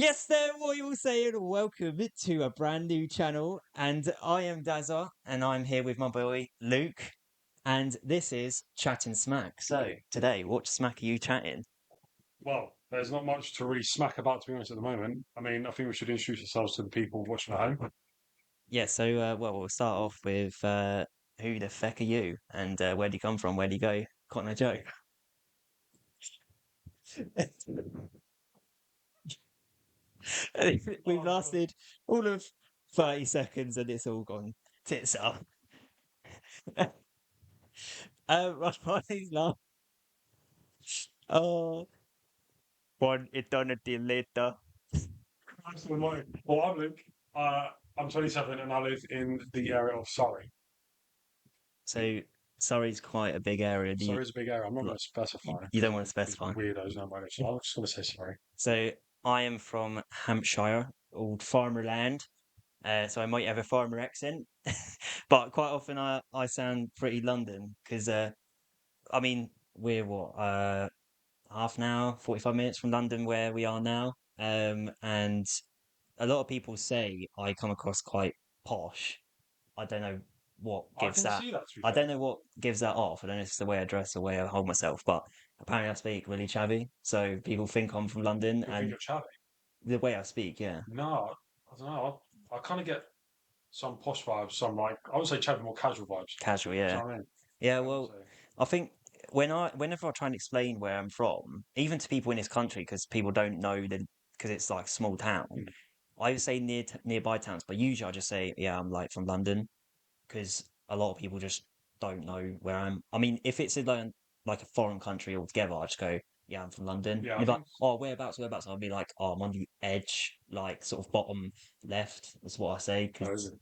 Yes, there, what you all saying? Welcome to a brand new channel, and I am Dazza, and I'm here with my boy Luke, and this is Chattin Smack. So today, what smack are you chatting? Well, there's not much to really smack about, to be honest, at the moment. I mean, I think we should introduce ourselves to the people watching at home. Yeah, so well, we'll start off with who the feck are you, and where do you come from? Where do you go? Cotton Eye Joe. We've Oh, God. lasted all of 30 seconds, and it's all gone tits up. Right, laugh. Oh, one eternity later. Well, I'm Luke. I'm 27 and I live in the area of Surrey. So Surrey's quite a big area. Do you Surrey's a big area. I'm not going like? to specify You don't because want to these specify. weirdos know about it. So I'm just going to say Surrey. So I am from Hampshire, old farmer land. So I might have a farmer accent, but quite often I sound pretty London because I mean we're what half an hour, 45 minutes from London where we are now. And a lot of people say I come across quite posh. I don't know what I gives can that. see that, to be I fair. don't know what gives that off. I don't know if it's the way I dress or the way I hold myself, but apparently I speak really chavvy. So people think I'm from London, You think and you're chatty? the way I speak, yeah, No, I don't know. I kind of get some posh vibes, some like, I would say chatty, more casual vibes. casual, Do you yeah, know what I mean? yeah. Yeah, Well, so, I think whenever I try and explain where I'm from, even to people in this country, because people don't know that because it's like a small town, hmm. I would say nearby towns, but usually I just say, yeah, I'm like from London, because a lot of people just don't know where I'm. I mean, if it's in like a foreign country altogether, I just go, yeah, I'm from London. Yeah, And I if like, think. oh, whereabouts, whereabouts, I'll be like, oh, I'm on the edge, like sort of bottom left. That's what I say Oh, is because it?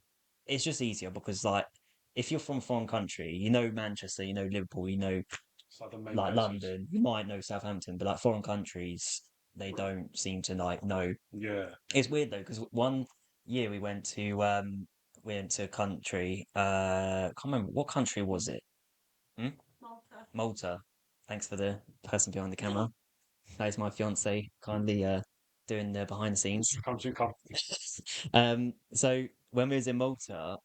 it's just easier. Because like, if you're from a foreign country, you know Manchester, you know Liverpool, you know It's like the main like bases. London, you might know Southampton, but like foreign countries, they don't seem to like know. Yeah. It's weird though because one year we went to a country. I can't remember what country was it. Hmm? Malta. Thanks for the person behind the camera. That is my fiance, kindly doing the behind the scenes. Come soon, come. So when we was in Malta,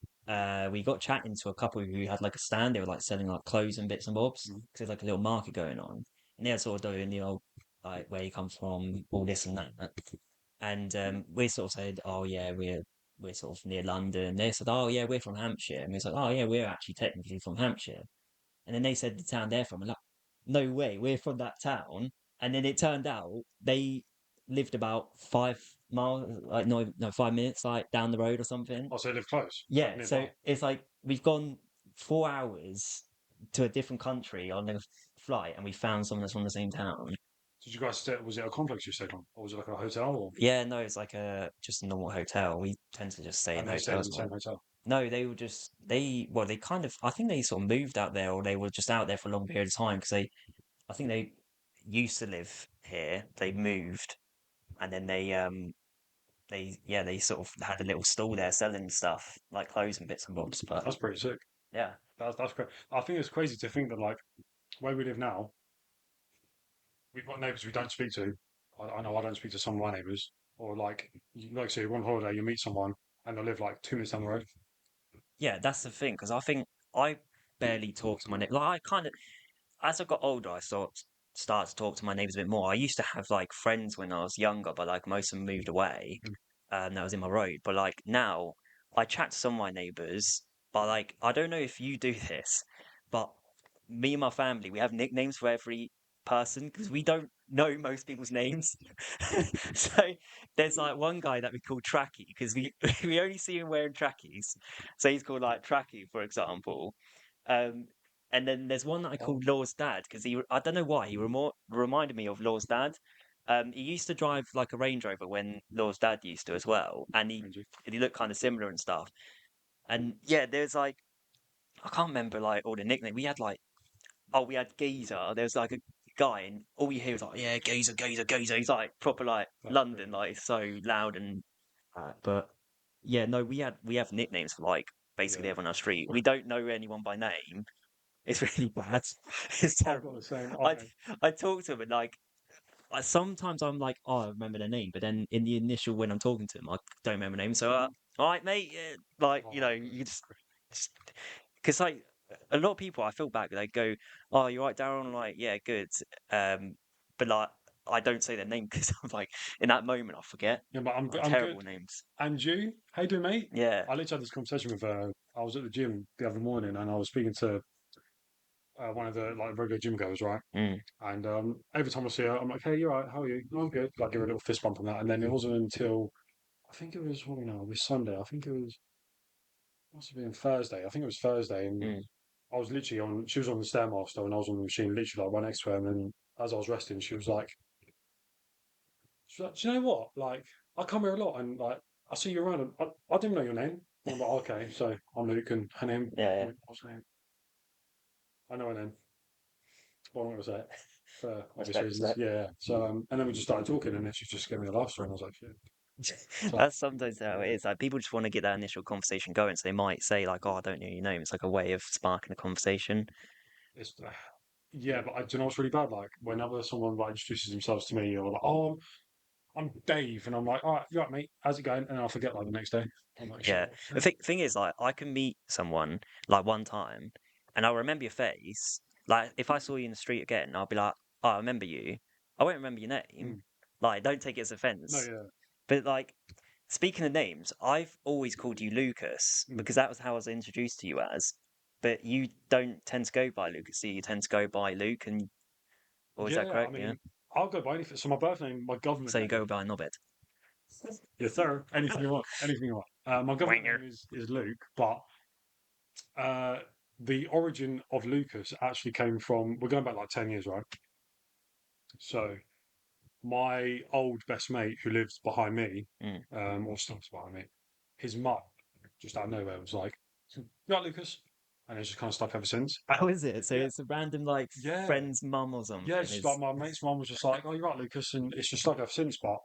we got chatting to a couple who had like a stand. They were like selling like clothes and bits and bobs Mm. because there's like a little market going on, and they're sort of doing the old like where you come from, all this and that. And we sort of said, oh yeah, we're sort of near London. They said, oh yeah, we're from Hampshire, and we said, oh yeah, we're actually technically from Hampshire. And then they said the town they're from. And like, no way, we're from that town. And then it turned out they lived about 5 miles, like no 5 minutes, like down the road or something. Oh, so they live close, like Yeah, so nearby. it's like we've gone 4 hours to a different country on a flight, and we found someone that's from the same town. Did you guys stay? Was it a complex you stayed on, or was it like a hotel? Or Yeah, no, it's like a just a normal hotel. We tend to just stay in and they stayed in hotels the more. same hotel? No, they were just well, they kind of I think they sort of moved out there, or they were just out there for a long period of time because I think they used to live here. They moved, and then they sort of had a little stall there selling stuff like clothes and bits and bobs. But That's pretty sick. yeah, That's great. I think it's crazy to think that like where we live now, we've got neighbours we don't speak to. I know I don't speak to some of my neighbours, or like say you're on holiday, you meet someone and they live like 2 minutes down the road. yeah, that's the thing because I think I barely talk to my neighbors. Like I kind of as I got older, I start to talk to my neighbors a bit more. I used to have like friends when I was younger, but like most of them moved away. Mm. That was in my road. But like now, I chat to some of my neighbors. But like, I don't know if you do this, but me and my family, we have nicknames for every person because we don't know most people's names. So there's like one guy that we call Tracky because we we only see him wearing trackies. So he's called like Tracky, for example. Um, and then there's one that I Oh, called Law's dad because I don't know why, reminded me of Law's dad. He used to drive like a Range Rover when Law's dad used to as well, and Angie. he looked kind of similar and stuff. And yeah, there's like I can't remember like all the nickname. We had like we had Geezer. There was like a guy, and all you hear was like, yeah, Geezer, Geezer, Geezer. He's like proper like That's great. London, like so loud and. But yeah, no, we have nicknames for like basically Yeah. everyone on our street. We don't know anyone by name. It's really bad. It's I've got terrible. the same. I I talk to him and like sometimes I'm like, oh, I remember their name, but then in the initial when I'm talking to them, I don't remember their name. So, all right, mate, like Oh, you just because like a lot of people, I feel bad. They go, "Oh, you're right, Darren." I'm like, "Yeah, good." But like I don't say their name because I'm like in that moment I forget. yeah, but Like I'm good. terrible names. And you? How you doing, mate? Yeah. I literally had this conversation with I was at the gym the other morning and I was speaking to one of the like regular gym goers, right? Mm, And every time I see her, I'm like, "Hey, you're right. How are you?" "No, I'm good." Like, give her a little fist bump on that. And then it wasn't until I think it was what we know, it was Sunday. I think it was must have been Thursday. I think it was Thursday, and mm. I was literally on. She was on the stairmaster, and I was on the machine, literally like right next to her. And then as I was resting, she was like, "Do you know what? Like, I come here a lot, and like, I see you around, and I didn't know your name." And I'm like, "Okay, so I'm Luke, and her name, Yeah, I yeah. mean, what's her name? I know her name. Well, I'm not gonna say it for obvious Respect, reasons. respect. Yeah. So, and then we just started talking, and then she just gave me a laugh story, and I was like, "Shit." So, That's sometimes how it is. Like people just want to get that initial conversation going, so they might say like, "Oh, I don't know your name." It's like a way of sparking a conversation. it's yeah, but do you know what's really bad? Like, whenever someone like introduces themselves to me, or like, "Oh, I'm Dave," and I'm like, "All right, you right, mate? How's it going?" And I'll forget like the next day. I'm like, "Shit, Yeah. what was The that?" thing is, like, I can meet someone like one time, and I'll remember your face. Like, if I saw you in the street again, I'll be like, "Oh, I remember you." I won't remember your name. Mm. Like, don't take it as No, offense. yeah. But like, speaking of names, I've always called you Lucas Mm. because that was how I was introduced to you as. But you don't tend to go by Lucas, so you tend to go by Luke, and or is that Yeah, I correct? Yeah. mean, I'll go by anything. So my birth name, my government So you go name, by Nobbit. yes, sir. Anything you want, anything you want. My government Wanger. name is Luke, but uh, the origin of Lucas actually came from. We're going back like 10 years, right? So my old best mate who lives behind me, Mm. or stops behind me, his mum just out of nowhere was like, "Yeah, Lucas," and it's just kind of stuck ever since. How is it? So Yeah, it's a random like yeah, friend's mum or yeah. something. Just like my mate's mum was just like, "Oh, you're right, Lucas," and it's just stuck ever since. But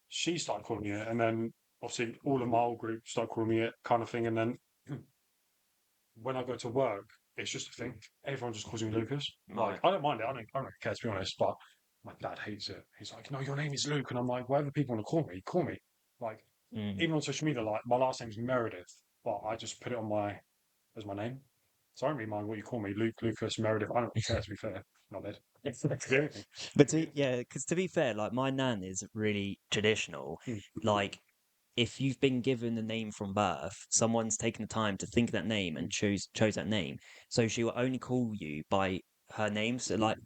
she started calling me it, and then obviously all of my old group started calling me it, kind of thing. And then when I go to work, it's just a thing. Everyone just calls me Lucas. Like Right. I don't mind it. I don't really care to be honest. But my dad hates it. He's like, "No, your name is Luke," and I'm like, "Whatever people want to call me, call me." Like Mm. even on social media, like my last name's Meredith, but I just put it on my as my name. So I don't really mind what you call me, Luke, Lucas, Meredith. I don't really care to be fair. Not dead. Could be anything. But Could be anything. yeah, because to be fair, like my nan is really traditional. Hmm. Like if you've been given the name from birth, someone's taken the time to think of that name Hmm. and chose that name. So she will only call you by her name. So like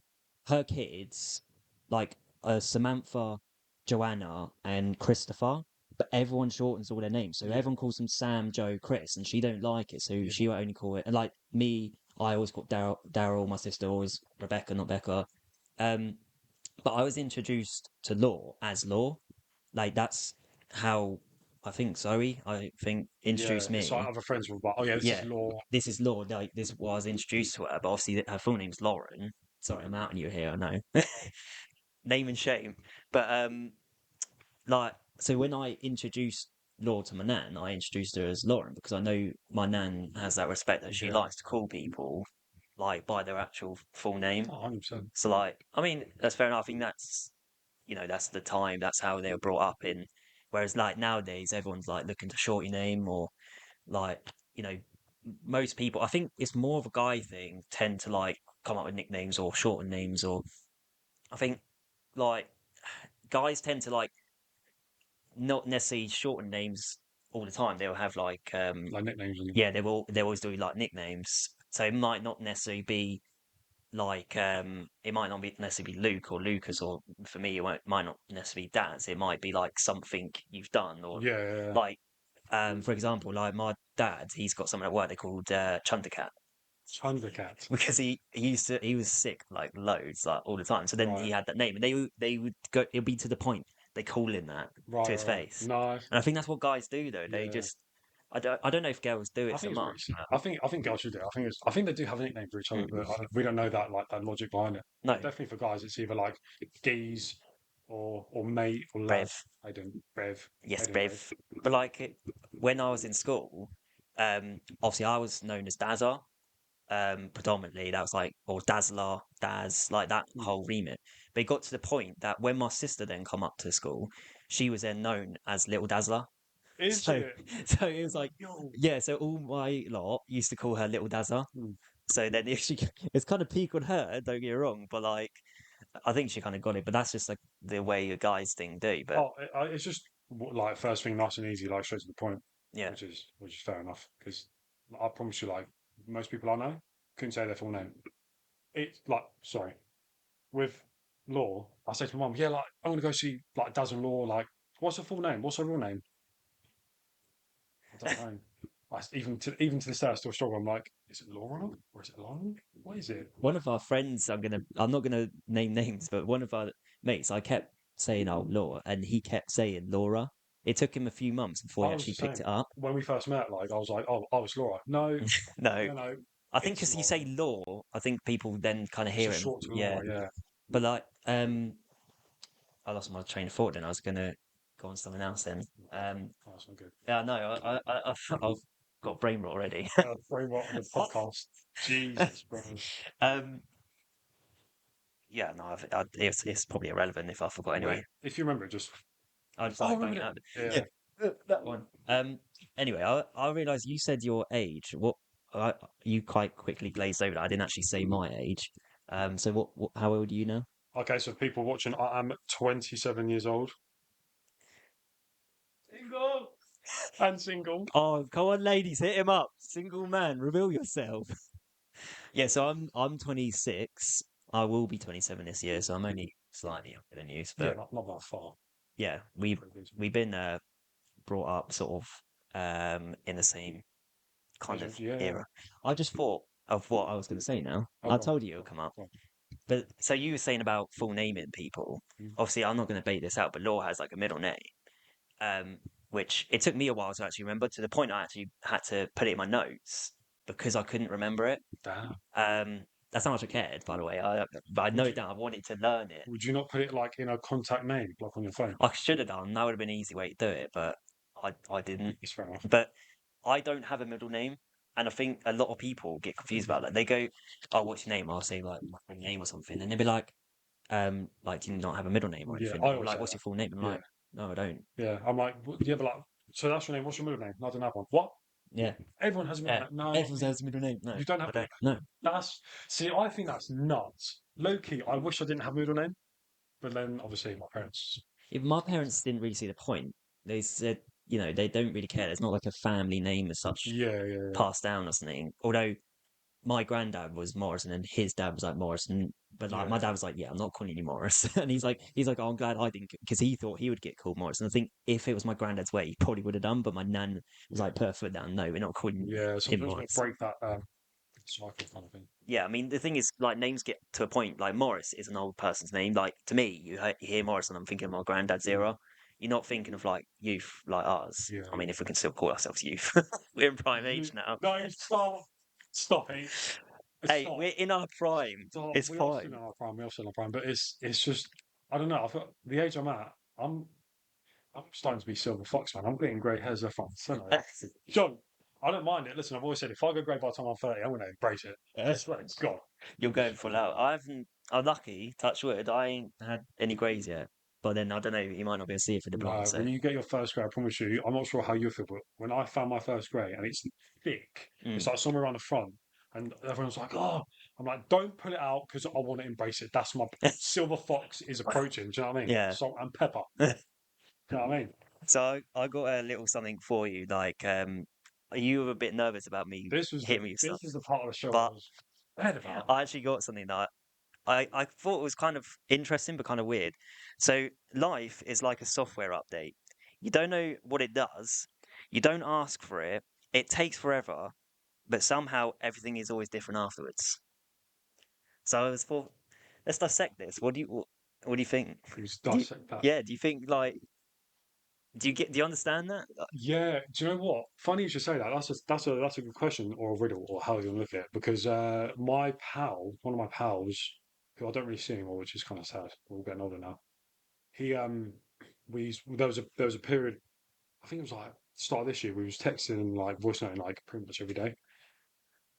her kids, like Samantha, Joanna, and Christopher. But everyone shortens all their names, so Yeah, everyone calls them Sam, Joe, Chris, and she don't like it, so yeah, she will only call it. And like me, I always call Daryl. Daryl, my sister always Rebecca, not Becca. Um, but I was introduced to Law as Law. Like that's how I think Zoe, I think, yeah. introduced It's like me. other friends were like, "Oh yeah, this is Yeah, law." this is Law. Like this is what I was introduced to her. But obviously her full name's Lauren. Sorry, I'm outing you here. I know. Name and shame. But like so when I introduced Law to my nan, I introduced her as Lauren because I know my nan has that respect that she Yeah, likes to call people like by their actual full name. 100%. So like, I mean, that's fair enough. I think that's that's the time, that's how they were brought up in. Whereas like nowadays, everyone's like looking to short your name or like, you know, most people, I think it's more of a guy thing, tend to like come up with nicknames or shorten names or I think like guys tend to like not necessarily shorten names all the time. They'll have like Like nicknames and yeah, they always do like nicknames. So it might not necessarily be like it might not be necessarily be Luke or Lucas or for me might not necessarily be Dazz. It might be like something you've done or yeah, yeah, yeah. like for example like my dad he's got something at work they called Chundercat Thundercat. because he was sick like loads like all the time so then he Right, had that name and they would go it'll be to the point they call him that to right, his right, right. face Nice. and I think that's what guys do though they Yeah. just I don't know if girls do I it so think it's really. much but, I think girls should do it. I think they do have a nickname for each other, mm, but we don't know that like that logic behind it. But no definitely for guys, it's either like geez or mate or lad. Brev. I don't Brev. I Yes, don't Brev. Brev. But like when I was in school, obviously I was known as Dazza. predominantly. That was like, or Dazzler, Dazz, like that Mm. whole remit. But it got to the point that when my sister then come up to school, she was then known as Little Dazzler. Is So, it? so it was like, Yo. yeah. So all my lot used to call her Little Dazzler. Mm. So then if she, it's kind of peak on her. Don't get me wrong, but like, I think she kind of got it. But that's just like the way a guys thing do. But Oh, it's just like first thing, nice and easy, like straight to the point, yeah, which is fair enough. Because I promise you, like most people I know couldn't say their full name. It's like, sorry, with Law, I say to my mum, yeah, like I want to go see like Dazz and Law. Like, what's her full name? What's her real name? I don't know. Even to this day, I still struggle. I'm like, is it Laura or is it Lauren? What is it? one of our friends, I'm not gonna name names, but one of our mates, I kept saying, "Oh, Laura," and he kept saying Laura. It took him a few months before he I was the actually picked same it up. when we first met. Like, I was like, oh, it's Laura. No, No, no, no, I think it's because you say Lauren. law, I think people then kind of It's hear just him. short to Yeah, Laura. Yeah. but like, I lost my train of thought. Then I was gonna go on something else. Then, Oh, that's not good. yeah, no, I've got brain rot already. Frame rate on the podcast. Jesus, bro. um, yeah, no, it's probably irrelevant if I forgot Wait, anyway. if you remember, just I just oh, I like bang remembered it it. out. Yeah. Yeah, that one. Anyway, I realised you said your age. I, you quite quickly glazed over that. I didn't actually say my age. So how old are you now? Okay, so people watching, I am 27 years old Single. and single. Oh, come on, ladies, hit him up. Single man, reveal yourself. Yeah, so I'm 26. I will be 27 this year, so I'm only slightly younger than you. Yeah, But not that far. yeah, Pretty decent. we've been brought up sort of in the same kind of Yeah, yeah. era. I just thought of what I was going to say now. Oh, I go on, told you it go would on, come up. go on. But so you were saying about full naming people. Mm. Obviously, I'm not going to bait this out, but Law has like a middle name, um, which it took me a while to actually remember to the point I actually had to put it in my notes because I couldn't remember it. Damn. Um, that's how much I cared, by the way. But I Would know you that I wanted to learn it. would you not put it like in a contact name, like on your phone? I should have done. That would have been an easy way to do it, but I didn't. It's fair enough. But I don't have a middle name, and I think a lot of people get confused about that. They go, "Oh, what's your name?" I'll say like my full name or something, and they'll be like, do you not have a middle name or Yeah, anything? I Or always like, say what's that. your full name? I'm Yeah, like, no, I don't. yeah. I'm like, yeah, but like, so that's your name. What's your middle name? No, I don't have one. What? Yeah, Everyone has a middle yeah. name. No, not Everyone me. has a middle name. No, You don't I have. don't. No. That's see. I think that's nuts. Low key. I wish I didn't have a middle name, but then obviously my parents. If my parents didn't really see the point. They said, they don't really care. There's not like a family name as such Yeah, yeah, yeah. passed down or something. Although my granddad was Morrison and his dad was like Morrison. But like my Yeah. dad was like, yeah, I'm not calling you Morris. And he's like, oh, I'm glad I didn't, because he thought he would get called Morris. And I think if it was my granddad's way, he probably would have done. But my nan was like, put her foot down. No, we're not calling Yeah, him sometimes we Morris. break that cycle kind of thing. Yeah, I mean, the thing is, like, names get to a point, like, Morris is an old person's name. Like, to me, you hear Morris and I'm thinking of my granddad's Mm. era. You're not thinking of, like, youth like ours. Yeah, I mean, yeah. if we can still call ourselves youth, we're in prime age now. No, stop it. Hey, Stop. we're in our prime. Stop. It's We are still fine. in our prime. We are still in our prime. But it's just I don't know. I feel the age I'm at, I'm I'm starting to be silver fox, man. I'm getting grey hairs left, front, and centre. John, I don't mind it. Listen, I've always said if I go grey by the time I'm 30, I'm going to embrace it. I swear to God. You're going full out. I'm lucky, touch wood, I ain't had any greys yet. But then, I don't know, you might not be able to see it for the blonde, No, so. when you get your first grey, I promise you, I'm not sure how you feel, but when I found my first grey and it's thick, it's Mm. like somewhere around the front, and everyone's like, "Oh," I'm like, "Don't pull it out because I want to embrace it." That's my silver fox is approaching. Do you know what I mean? Yeah. Salt and pepper. Do you know what I mean? So I got a little something for you. Like, you were a bit nervous about me hitting me with This stuff, is the part of the show I but was mad about. I actually got something that I thought was kind of interesting, but kind of weird. So life is like a software update. You don't know what it does. You don't ask for it. It takes forever, but somehow everything is always different afterwards. So I was thought, let's dissect this. What do you think? It was Do you, dissect that. yeah, do you think like do you understand that? Yeah, do you know what? Funny you should say that. That's a good question or a riddle or how you look at it. Because my pal, one of my pals, who I don't really see anymore, which is kind of sad. We're all getting older now. He there was a period. I think it was like start of this year. We was texting and like voice noting like pretty much every day.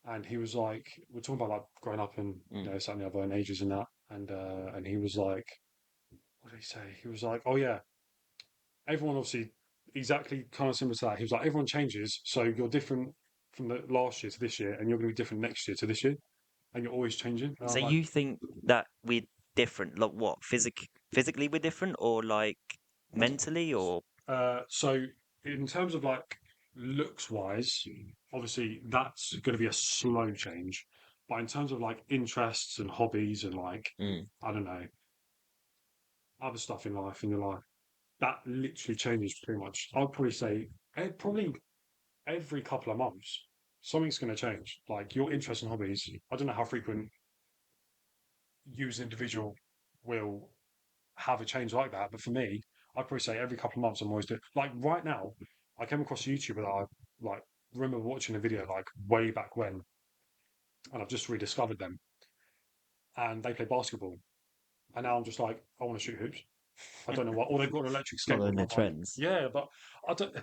and he was like, we're talking about like growing up and Mm. something other and ages and that, and he was like, what did he say? He was like, oh yeah, everyone obviously exactly kind of similar to that. He was like, everyone changes, so you're different from the last year to this year, and you're going to be different next year to this year, and you're always changing. And I So was like, you think that we're different? Like what? Physically we're different, or like I don't, mentally, or so in terms of like looks wise, obviously that's going to be a slow change, but in terms of like interests and hobbies and like mm. I don't know other stuff in life in your life, that literally changes pretty much. I'd probably say probably every couple of months something's going to change. Like your interests and hobbies. I don't know how frequent you as an individual will have a change like that. But for me, I'd probably say every couple of months I'm always doing. Like right now, I came across a YouTuber that I like remember watching a video like way back when, and I've just rediscovered them. And they play basketball, and now I'm just like, I want to shoot hoops. I don't know what. Or they've got an electric skateboard, following and the I'm like, trends? yeah, but I don't.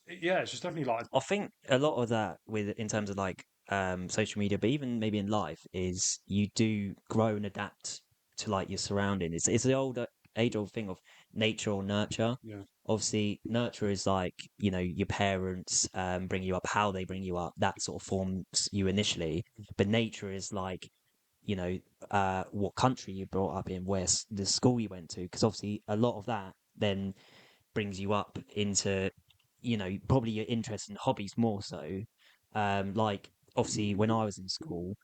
Yeah, it's just definitely like, I think a lot of that with in terms of like social media, but even maybe in life, is you do grow and adapt to like your surrounding. It's the old age old thing of nature or nurture. yeah, Obviously, nurture is like, your parents bring you up, how they bring you up, that sort of forms you initially. But nature is like, you know, what country you brought up in, where the school you went to, because obviously a lot of that then brings you up into, probably your interests and hobbies more so. Like obviously when I was in school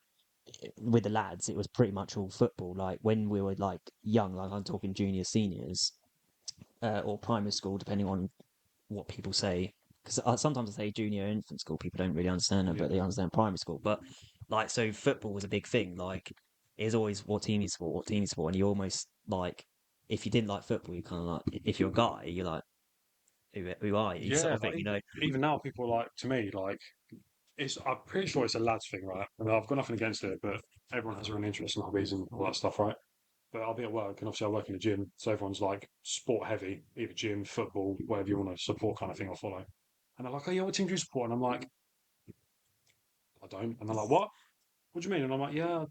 with the lads, it was pretty much all football. Like when we were like young, like I'm talking junior, seniors, or primary school, depending on what people say. Because sometimes I say junior infant school, people don't really understand it, but yeah, they understand primary school. But like, so football was a big thing. Like, it's always what team you support, what team you support, and you almost like, if you didn't like football, you kind of like, if you're a guy, you're like, who are you, sort yeah. of thing, Like even now, people are like to me like it's. I'm pretty sure it's a lads thing, right? I mean, I've got nothing against it, but everyone has their own interests and hobbies and all that stuff, right? But I'll be at work, and obviously I work in a gym, so everyone's like sport heavy, either gym, football, whatever you want to support, kind of thing. I'll follow. And they're like, "Oh yeah, what team do you support?" And I'm like, "I don't." And they're like, "What? What do you mean?" And I'm like, "Yeah, I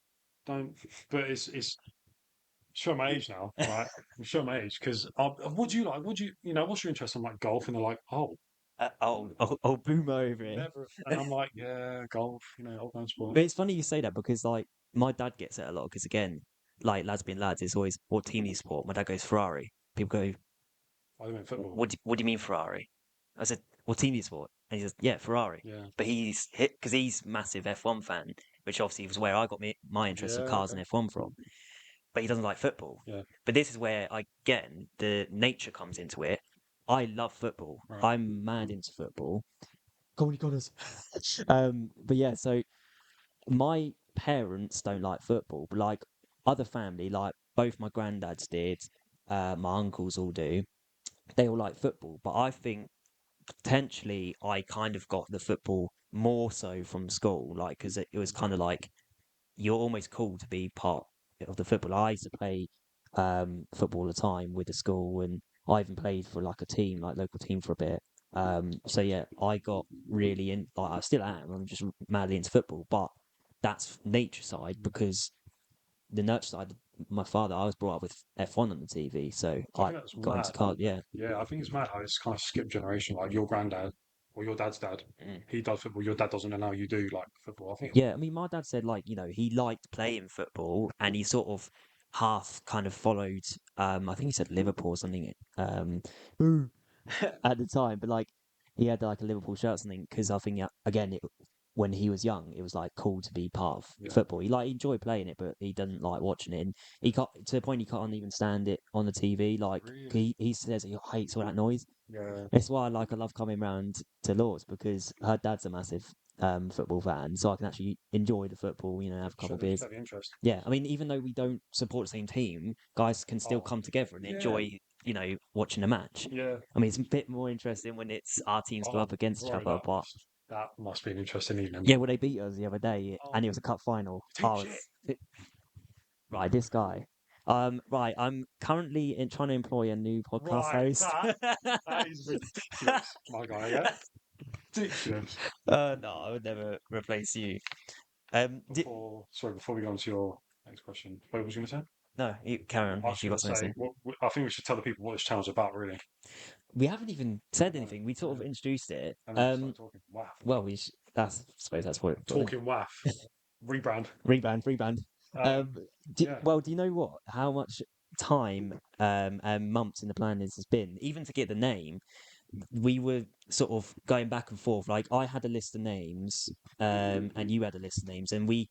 don't." But it's show my age now, right? I'm showing my age because what do you like? What do what's your interest? I'm like golf, and they're like, "Oh, oh, boomer over here. never." And I'm like, "Yeah, golf, old man sport." But it's funny you say that because like my dad gets it a lot because again, like lads being lads, it's always what team do you support. My dad goes Ferrari. People go, I mean football. what do you mean Ferrari? I said, what team do you support? And he says, yeah, Ferrari. Yeah, But he's hit because he's massive F1 fan, which obviously was where I got my interest of yeah, cars okay, and F1 from. But he doesn't like football. yeah, But this is where again the nature comes into it. I love football. right, I'm mad into football. Go on, you got us. But yeah, so my parents don't like football, but like other family, like both my granddads did, my uncles all do. They all like football, but I think potentially I kind of got the football more so from school, like because it was kind of like you're almost cool to be part of the football. I used to play football all the time with the school, and I even played for like a team, like local team for a bit. that's So good. yeah, I got really in. Like I still am. I'm just madly into football, but that's nature side because the nurture side. My father, I was brought up with F1 on the TV, so I I think that's got into mad. cars. Yeah. Yeah, I think it's mad how it's kind of skipped generation. Like your granddad or your dad's dad, Mm. he does football. Your dad doesn't, and now you do like football. I think it's Yeah, I mean, my dad said like, he liked playing football and he sort of half kind of followed I think he said Liverpool or something boo, at the time, but like he had like a Liverpool shirt or something because I think again when he was young it was like cool to be part of yeah, football. He enjoyed playing it, but he doesn't like watching it, and he got to the point he can't even stand it on the TV. Like really. he says he hates all that noise. Yeah. It's why I love coming round to Laws because her dad's a massive football fan, so I can actually enjoy the football. Have a couple of beers. Show the interest. Yeah, I mean, even though we don't support the same team, guys can still Oh, come together and yeah, enjoy, watching a match. yeah. I mean, it's a bit more interesting when it's our teams go Oh, up against each bro, other, but that must be an interesting evening. yeah, well, they beat us the other day, Oh, and it was a cup final. team Oh, shit. right, this guy. Right, I'm currently trying to employ a new podcast Right, host. that is ridiculous, my guy. Yeah, ridiculous. No, I would never replace you. Before we go on to your next question, what was you going to say? No, you carry on I was if you going got to something to say, say. I think we should tell the people what this channel's about, really. We haven't even said No, anything. We sort of no. introduced it. And then just start talking. Wow. Well, that's I suppose that's what Talking waff. Rebrand. rebrand. Um, Um, yeah. do you know what? How much time and months in the plan this has been, even to get the name. We were sort of going back and forth. Like I had a list of names, and you had a list of names, and we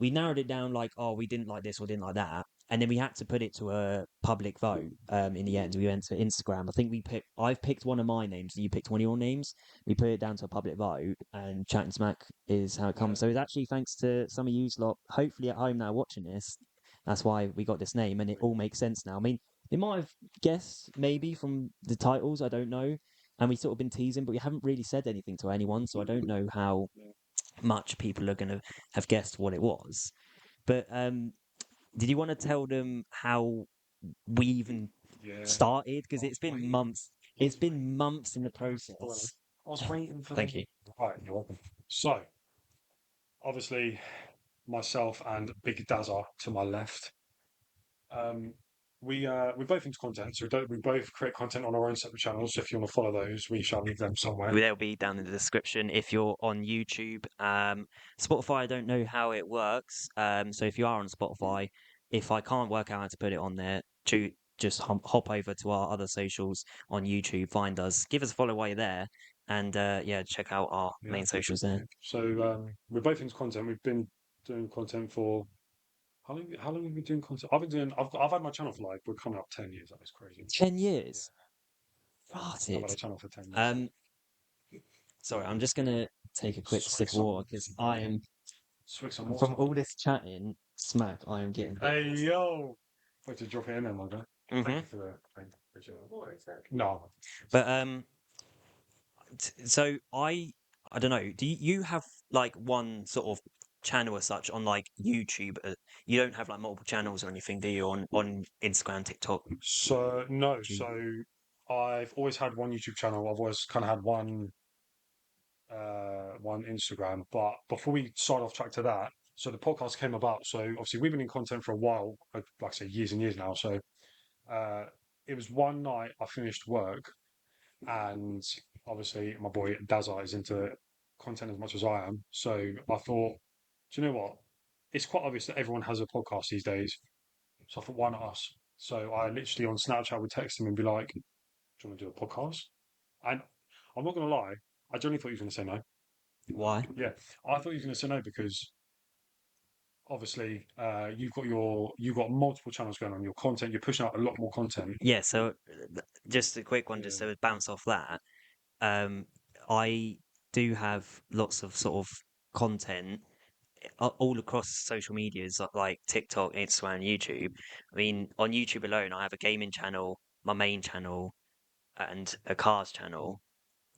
narrowed it down like, oh, we didn't like this or didn't like that. And then we had to put it to a public vote. In the end, we went to Instagram. I think I've picked one of my names, and you picked one of your names. We put it down to a public vote, and Chattin Smack is how it Yeah. comes. So it's actually thanks to some of you lot, hopefully at home now watching this. That's why we got this name, and it all makes sense now. I mean, they might have guessed maybe from the titles. I don't know. And we sort of been teasing, but we haven't really said anything to anyone, so I don't know how Yeah. much people are going to have guessed what it was. But did you want to tell them how we even Yeah. started? Because I was it's been waiting. months. I It's was been waiting. months in the Go on. process. I was waiting for Thank them. you. Right, you're welcome. So, obviously, myself and Big Dazza to my left. Um, we're both into content, so we both create content on our own separate channels. So if you want to follow those, we shall leave them somewhere. They'll be down in the description if you're on YouTube. Spotify, I don't know how it works. So if you are on Spotify, if I can't work out how to put it on there, just hop over to our other socials on YouTube, find us, give us a follow while you're there, and yeah, check out our Yeah. main socials there. So we're both into content. We've been doing content for how long? How long have we been doing content? I've been doing. I've had my channel for like we're coming up 10 years. That is crazy. 10 years. Yeah, I've had Farted. a channel for 10 years. Um, Sorry, I'm just gonna take a quick Swig sip of some. water because I am Swig some from water. all this chatting smack. I am getting. Hey yo! Wait to drop it in there, my guy. Thank Hmm. you for the. Thank you. Appreciate it. No. But so I don't know. Do you have like one sort of channel as such on like YouTube? You don't have like multiple channels or anything, do you? On Instagram, TikTok. So no. Do you- So I've always had one YouTube channel. I've always kind of had one Instagram. But before we start off track to that, so the podcast came about. So obviously we've been in content for a while, like I say, years and years now. So uh, it was one night I finished work, and obviously my boy Dazza is into content as much as I am. So I thought, do you know what? It's quite obvious that everyone has a podcast these days. So I thought, why not us? So I literally on Snapchat would text him and be like, "Do you want to do a podcast?" And I'm not going to lie, I genuinely thought he was going to say no. Why? Yeah, I thought he was going to say no because obviously you've got multiple channels going on. Your content, you're pushing out a lot more content. Yeah. So just a quick one, just Yeah, to bounce off that. Um, I do have lots of sort of content all across social medias like TikTok, Instagram, YouTube. I mean, on YouTube alone, I have a gaming channel, my main channel, and a cars channel.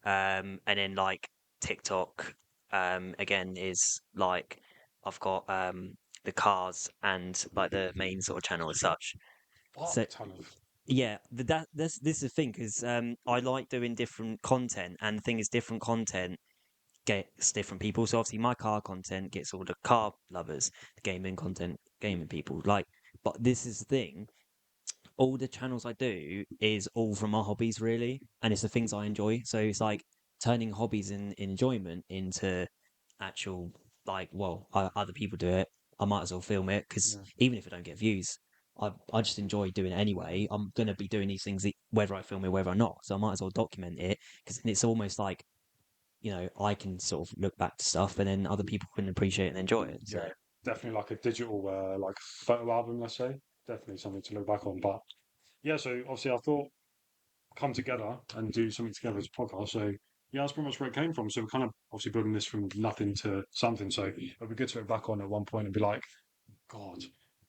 And then like TikTok, again is like I've got the cars and like the main sort of channel as such. So fuck ton of. yeah, this is the thing because I like doing different content, and the thing is, different content gets different people. So obviously, my car content gets all the car lovers, the gaming content, gaming people. Like, but this is the thing. All the channels I do is all from my hobbies, really, and it's the things I enjoy. So it's like turning hobbies and enjoyment into actual, like, well, other people do it. I might as well film it because Yeah, even if I don't get views, I just enjoy doing it anyway. I'm gonna be doing these things whether I film it, whether or not. So I might as well document it because it's almost like I can sort of look back to stuff and then other people can appreciate and enjoy it. So yeah, definitely like a digital like photo album, let's say. Definitely something to look back on. But yeah, so obviously I thought come together and do something together as a podcast. So yeah, that's pretty much where it came from. So we're kind of obviously building this from nothing to something. So it'd be good to look back on at one point and be like, God, do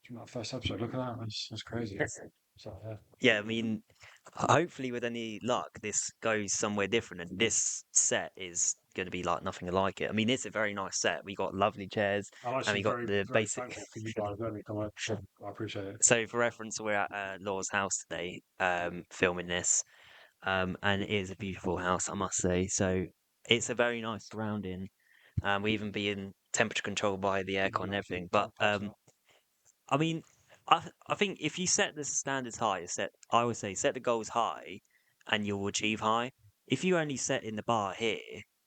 you know that first episode? Look at that. That's crazy. So yeah. yeah, I mean, hopefully with any luck, this goes somewhere different, and this set is going to be like nothing like it. I mean, it's a very nice set. We got lovely chairs, I'm and actually we got very, the very basic. thankful for you guys letting me come out. I appreciate it. So, for reference, we're at Laura's house today, filming this, and it is a beautiful house, I must say. So, it's a very nice surrounding. We even be in temperature control by the aircon and Yeah, everything. But don't pass out. I mean, I think if you set the standards high, I always say set the goals high, and you'll achieve high. If you only set in the bar here,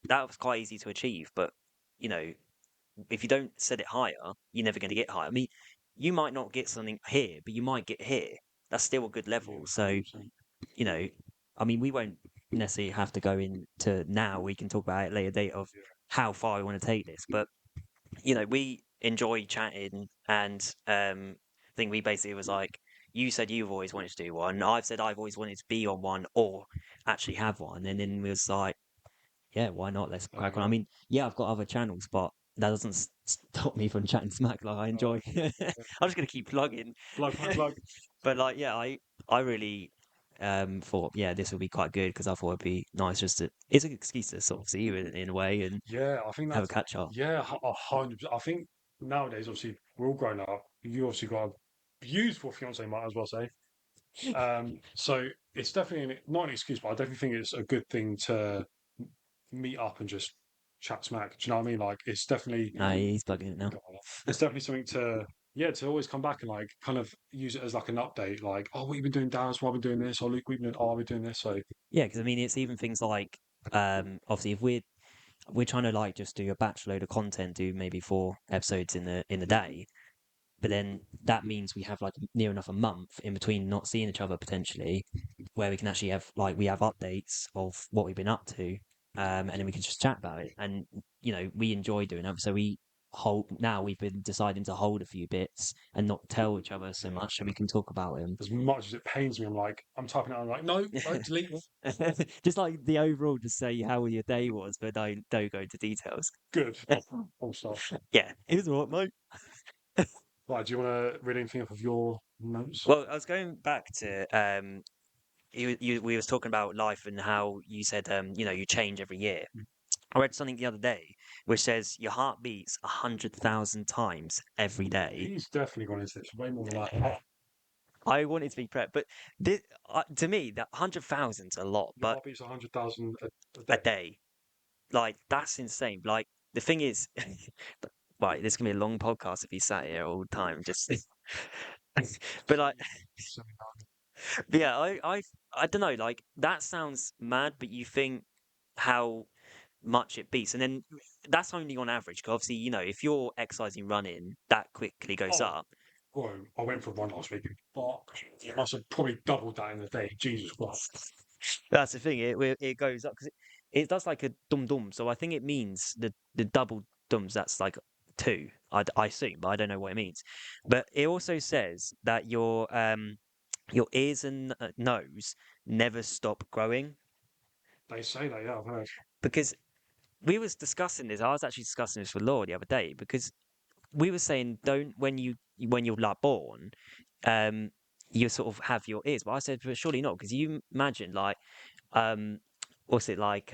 that was quite easy to achieve. But you know, if you don't set it higher, you're never going to get higher. I mean, you might not get something here, but you might get here. That's still a good Yeah, level. So 100%. you know, I mean, we won't necessarily have to go into now. We can talk about it at a later date of Yeah, how far we want to take this. But we enjoy chatting, and I think we basically was like, you said you've always wanted to do one. I've said I've always wanted to be on one or actually have one, and then we was like, yeah, why not? Let's there we crack on. I go. mean, yeah, I've got other channels, but that doesn't stop me from chatting smack. Like I Uh, enjoy. I'm just gonna keep plugging. plug. But like, yeah, I really thought, yeah, this would be quite good because I thought it'd be nice just to. It's an excuse to sort of see you in a way and Yeah, I think have a that's catch up. yeah, 100%. I think nowadays, obviously, we're all grown up. You obviously got a beautiful fiance, might as well say. So it's definitely not an excuse, but I definitely think it's a good thing to meet up and just chat smack. Do you know what I mean? Like, No, he's plugging it now. it's definitely something to yeah, to always come back and like kind of use it as like an update. Like, oh, what you been doing, Daz? Why we doing this? Or Luke, we've been doing, oh, we're doing this. So Yeah, because I mean, it's even things like, obviously, if we're trying to like just do a batch load of content, do maybe 4 episodes in the day, but then that means we have like near enough a month in between not seeing each other potentially, where we can actually have like we have updates of what we've been up to, and then we can just chat about it. And we enjoy doing that, so we've been deciding to hold a few bits and not tell each other so much, so we can talk about them. as much as it pains me, I'm like, I'm typing out, I'm like, no, no, delete. Just like the overall, just say how your day was, but don't go into details. Good. Full stop. Yeah, it was all right, mate. Right, do you want to read anything off of your notes? Well, I was going back to we was talking about life and how you said you change every year. I read something the other day which says your heart beats 100,000 times every day. He's definitely gone into this way more than like I wanted to be prepped, but this, to me, that 100,000's a lot, your but heart beats 100,000 a a day. day, like that's insane. Like the thing is, right, this can be a long podcast if you sat here all the time. Just, but like, So, but yeah, I don't know. Like that sounds mad, but you think how much it beats, and then that's only on average. 'Cause obviously, if you're exercising, running, that quickly goes oh, up. bro, I went for a run last week. Fuck. I must have probably doubled that in a day. Jesus Christ. That's the thing. It goes up because it does like a dum dum. So I think it means the double dums. That's like two. I assume, but I don't know what it means. But it also says that your ears and nose never stop growing They say that, yeah, I've heard. because we was discussing this. I was actually discussing this with Laura the other day because we were saying don't when you're like born, um, you sort of have your ears. But I said, but surely not, because you imagine like what's it like?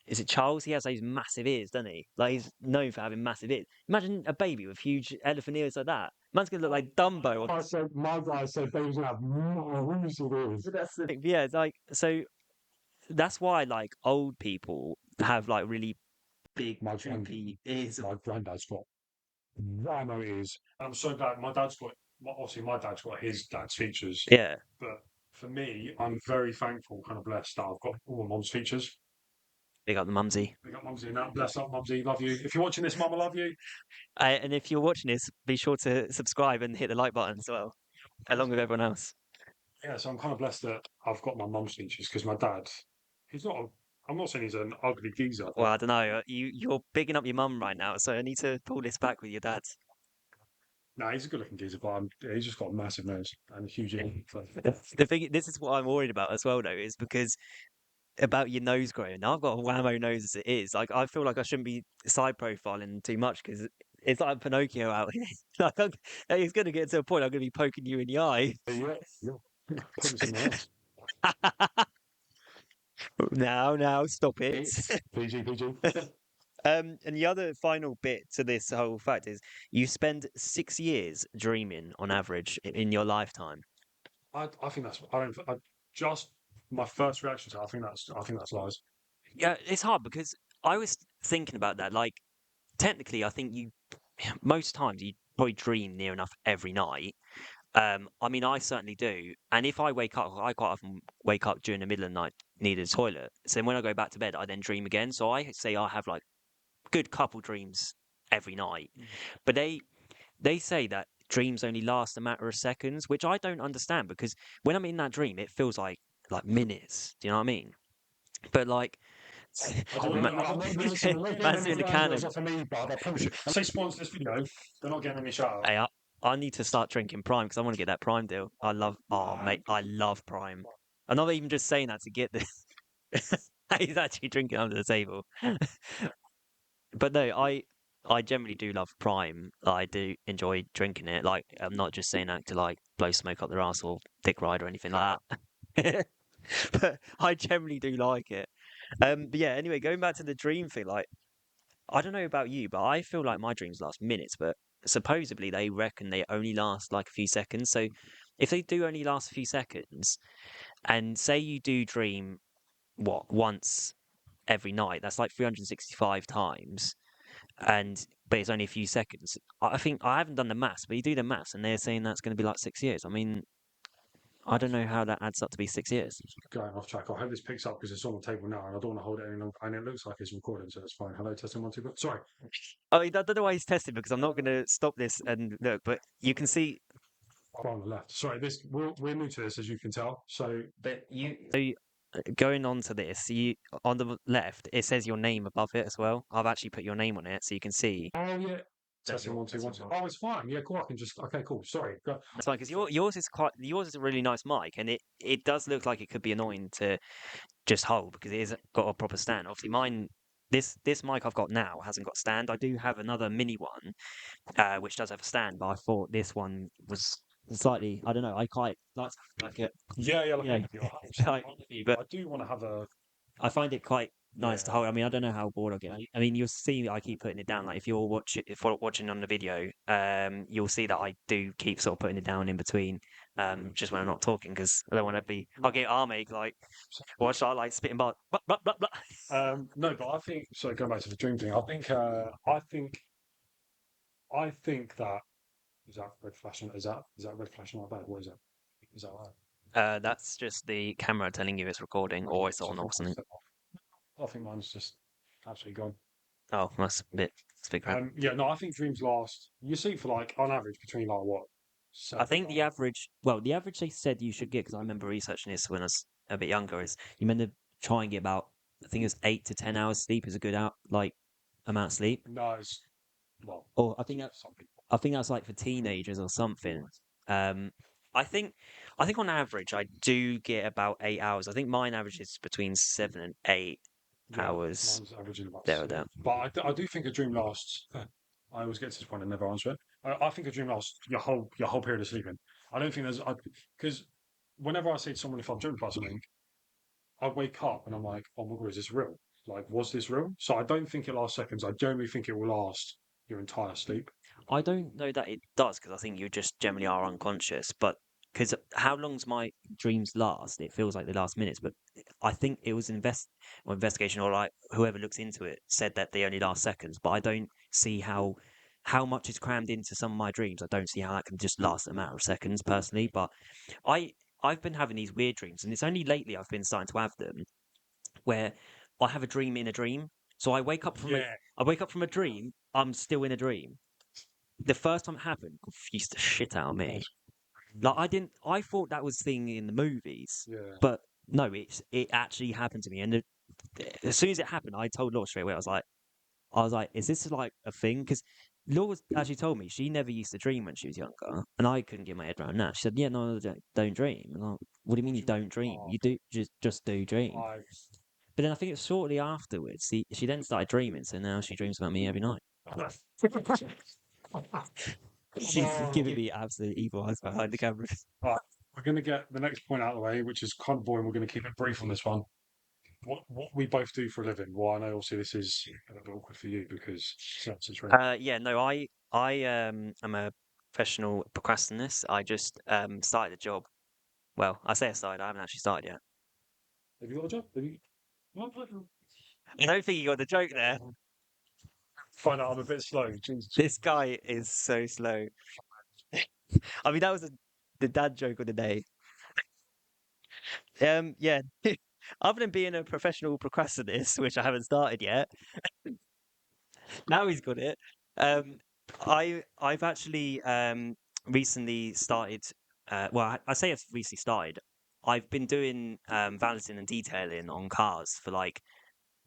Is it Charles? He has those massive ears, doesn't he? Like he's known for having massive ears. Imagine a baby with huge elephant ears like that. Man's gonna look like Dumbo. My guy said they was gonna have massive ears. That's the thing. Yeah, it's like so. That's why like old people have like really big, My droopy ears. my granddad's got rhino ears. And I'm so glad my dad's got obviously my dad's got his dad's features. Yeah, But for me, I'm very thankful, kind of blessed that I've got all my mum's features. big up the mumsy. Big up mumsy and that. Bless up mumsy, love you. If you're watching this, mum, I love you. And if you're watching this, be sure to subscribe and hit the like button as well, along with everyone else. Yeah, so I'm kind of blessed that I've got my mum's features because my dad, he's not. I'm not saying he's an ugly geezer, Well, but I don't know. You're bigging up your mum right now, so I need to pull this back with your dad. no, he's a good-looking geezer. But he's just got a massive nose and a huge ear. So, The thing, this is what I'm worried about as well, though, is because about your nose growing. Now I've got a whammo nose as it is. Like I feel like I shouldn't be side profiling too much because it's like Pinocchio out here. Like it's going to get to a point I'm going to be poking you in the eye. yeah, yeah. Put me somewhere else. Now, stop it. PG, PG. And the other final bit to this whole fact is you spend 6 years dreaming on average in your lifetime. I think that's. I don't. I just my first reaction to. It, I think that's. I think that's lies. Yeah, it's hard because I was. thinking about that, like technically, I think you most times you probably dream near enough every night. I mean, I certainly do. And if I wake up, I quite often wake up during the middle of the night, need a toilet. So then when I go back to bed, I then dream again. So I say I have like good couple dreams every night. But they say that dreams only last a matter of seconds, which I don't understand because when I'm in that dream, it feels like minutes. Do you know what I mean? But like, I don't know. Listen, I'm not getting man's any doing the flammers canon. off of me, bud. I promise you. If they sponsor this video, they're not getting any shout outs. Hey, I need to start drinking Prime because I want to get that Prime deal. Oh mate, I love Prime. I'm not even just saying that to get this. He's actually drinking under the table. But no, I generally do love Prime. I do enjoy drinking it. Like I'm not just saying that to like blow smoke up their ass or dick ride or anything like that. But I generally do like it. But yeah, anyway, going back to the dream thing, like I don't know about you, but I feel like my dreams last minutes, but supposedly they reckon they only last like a few seconds. So if they do only last a few seconds, and say you do dream once every night, that's like 365 times, and but it's only a few seconds. I think I haven't done the maths, but you do the maths, and they're saying that's going to be like 6 years. I mean, I don't know how that adds up to be 6 years. Going off track. I hope this picks up because it's on the table now and I don't want to hold it any longer. And it looks like it's recording, so that's fine. Hello, testing 1, 2. Sorry. I don't know why he's testing because I'm not going to stop this and look, but you can see. On the left. Sorry, this we're new to this, as you can tell. So, But going on to this, you on the left, it says your name above it as well. I've actually put your name on it, so you can see. oh yeah, testing 1, 2, 1, 2. Oh, it's fine. Yeah, cool. I can just okay, cool. Sorry. Go. That's fine because yours is a really nice mic, and it does look like it could be annoying to just hold because it has got a proper stand. Obviously, mine this mic I've got now hasn't got stand. I do have another mini one, which does have a stand, but I thought this one was slightly. I don't know. I quite like it. Yeah, yeah. Like, Yeah, like, but I do want to have a I find it quite nice to yeah. hold. I mean, I don't know how bored I'll get. I mean, you'll see I keep putting it down. Like if you're watching on the video, you'll see that I do keep sort of putting it down in between, just when I'm not talking because I don't want to be. I'll get arm ache like, watch I like spitting bar. Blah, blah, blah, blah. No, but I think so. Going back to the dream thing, I think that is that red flashing. Is that red flashing like that? What is that? Is that right? That's just the camera telling you it's recording or it's So I on think or something. I think mine's just absolutely gone. Oh, that's a bit crap. Yeah, no, I think dreams last. You see, for like on average between like what? I Seven. think the average they said you should get, because I remember researching this when I was a bit younger, is you meant to try and get about, I think it was 8 to 10 hours sleep is a good amount of sleep. No, it's well, Or some people. I think that's like for teenagers or something. Um, I think I think on average I do get about 8 hours. I think mine averages between 7 and 8 hours Mine's averaging about there or 6. there. But I do think a dream lasts. I always get to this point and never answer it. I think a dream lasts your whole period of sleeping. I don't think there's because whenever I say to someone if I've dreamt about something, I wake up and I'm like, oh my god, is this real? Like, was this real? So I don't think it lasts seconds. I generally think it will last your entire sleep. I don't know that it does because I think you just generally are unconscious. But because how long's my dreams last? It feels like they last minutes, but I think it was investigation or like whoever looks into it said that they only last seconds. But I don't see how much is crammed into some of my dreams. I don't see how that can just last a matter of seconds personally. But I I've been having these weird dreams, and it's only lately I've been starting to have them where I have a dream in a dream. So Yeah. I wake up from a dream. I'm still in a dream. The first time it happened confused the shit out of me. Like I thought that was thing in the movies, Yeah. but no, it actually happened to me. And as soon as it happened, I told Laura straight away. I was like, is this like a thing? Because Laura actually told me she never used to dream when she was younger, and I couldn't get my head around that. She said, "Yeah, no, don't dream." And I'm like, what do you mean you don't dream? Oh, You do just do dream. I But then I think it was shortly afterwards, she then started dreaming. So now she dreams about me every night. She's giving oh, me absolute evil eyes behind the camera. right. We're going to get the next point out of the way, which is kind of boring. We're going to keep it brief on this one. What we both do for a living. Well, I know obviously this is a little bit awkward for you because that's a trade. Yeah, no, I am a professional procrastinist. I just started a job. Well, I say I started. I haven't actually started yet. Have you got a job? Have you? I don't think you got the joke there. Find out I'm a bit slow. Jesus. This guy is so slow. I mean, that was the dad joke of the day. Yeah. Other than being a professional procrastinist, which I haven't started yet, now he's got it. Um, I've actually recently started. Well, I say I've recently started. I've been doing valeting and detailing on cars for like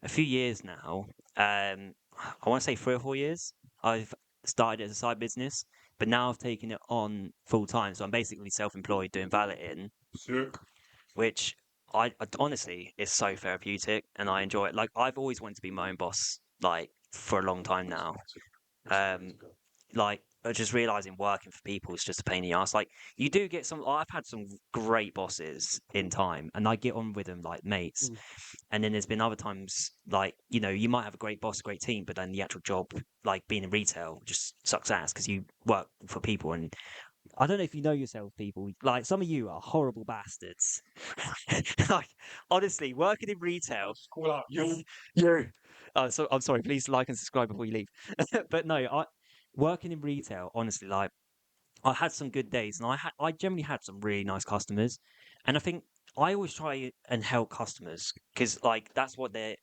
a few years now. I want to say 3 or 4 years. I've started as a side business, but now I've taken it on full time. So I'm basically self-employed doing valeting, Sick. which I honestly is so therapeutic and I enjoy it. Like I've always wanted to be my own boss, like for a long time now. Um, like just realizing working for people is just a pain in the ass. Like you do get some. I've had some great bosses in time, and I get on with them like mates. Mm. And then there's been other times, like you might have a great boss, a great team, but then the actual job, like being in retail, just sucks ass because you work for people. And I don't know if you know yourself, people. Like some of you are horrible bastards. Like honestly, working in retail, Just call out. You. you. So I'm sorry. Please like and subscribe before you leave. But no, I working in retail. Honestly, like I had some good days, and I generally had some really nice customers, and I think I always try and help customers because like that's what they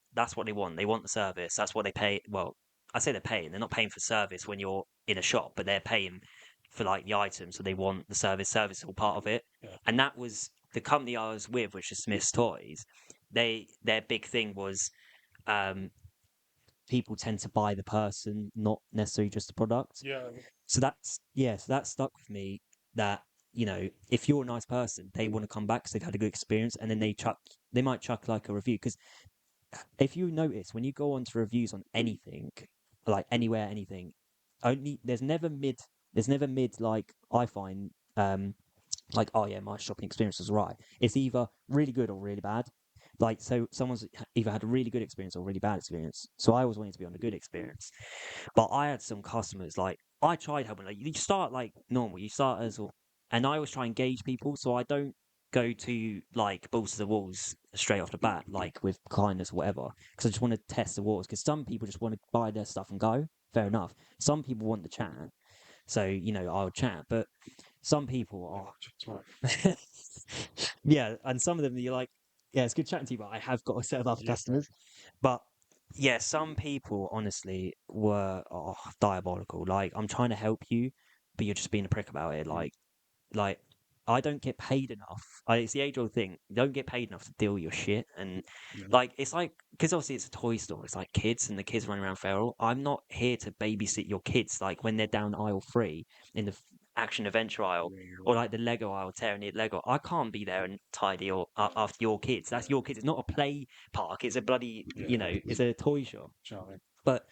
want. They want the service. That's what they pay. Well, I say they're paying. They're not paying for service when you're in a shop, but they're paying for like the item, so they want the service. Service is all part of it, Yeah. and that was the company I was with, which is Smith's Toys. Their big thing was um people tend to buy the person, not necessarily just the product. Yeah. So that stuck with me that, if you're a nice person, they want to come back because they've had a good experience and then they might chuck like a review. Because if you notice, when you go on to reviews on anything, like anywhere, anything, only there's never mid like I find, like, oh yeah, my shopping experience was right. It's either really good or really bad. Like, so someone's either had a really good experience or a really bad experience. So I always wanted to be on a good experience. But I had some customers, like, I tried helping. Like, you start like normal, you start as, and I always try and engage people. So I don't go to like balls to the walls straight off the bat, like with kindness or whatever, because I just want to test the waters. Because some people just want to buy their stuff and go. Fair enough. Some people want the chat. So, I'll chat. But some people are. Yeah, and some of them you're like, yeah, it's good chatting to you, but I have got a set of other customers. But yeah, some people honestly were diabolical. Like, I'm trying to help you, but you're just being a prick about it. Like I don't get paid enough. It's the age old thing. You don't get paid enough to deal your shit, and like it's like because obviously it's a toy store. It's like kids, and the kids running around feral. I'm not here to babysit your kids. Like when they're down aisle 3 in the action adventure aisle, or like the Lego aisle tearing the Lego. I can't be there and tidy or after your kids. That's your kids. It's not a play park. It's a bloody it's a toy shop. But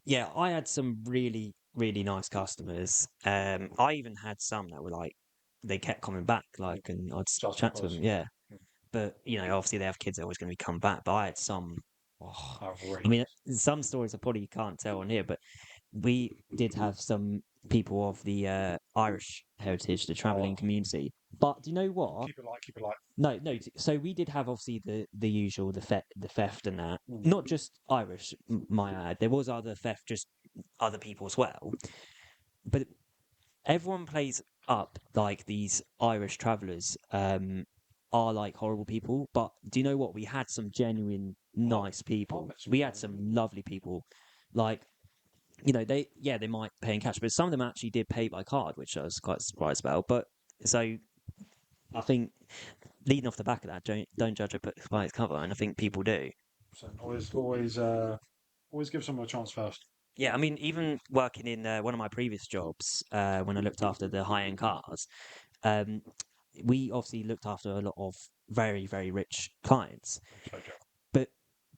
yeah, I had some really, really nice customers. I even had some that were like, they kept coming back, like, and I'd Just chat to because. them, yeah. But obviously they have kids, they're always going to be come back. But I had some. I mean, some stories I probably can't tell on here, but we did have some people of the Irish heritage, the travelling community. But do you know what? Keep it light. Keep it light. No, no. So we did have obviously the usual the theft and that. Not just Irish, my ad. There was other theft, just other people as well. But everyone plays up like these Irish travellers are like horrible people. But do you know what? We had some genuine nice people. We had some lovely people. Like, they might pay in cash, but some of them actually did pay by card, which I was quite surprised about. But so I think leading off the back of that, don't judge a book by its cover, and I think people do. So always give someone a chance first. Yeah, I mean, even working in one of my previous jobs, when I looked after the high-end cars, um, we obviously looked after a lot of very, very rich clients. But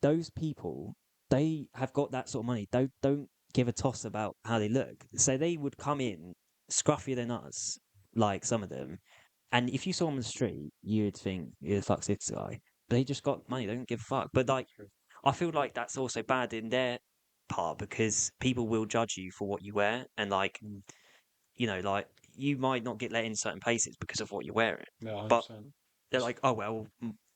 those people, they have got that sort of money. Don't give a toss about how they look. So they would come in scruffier than us, like some of them. And if you saw them on the street, you'd think, "Who the fuck's this guy?" They just got money. They don't give a fuck. But like, I feel like that's also bad in their part because people will judge you for what you wear, and like, like you might not get let in certain places because of what you're wearing. Yeah, But 100%. they're like, "Oh well,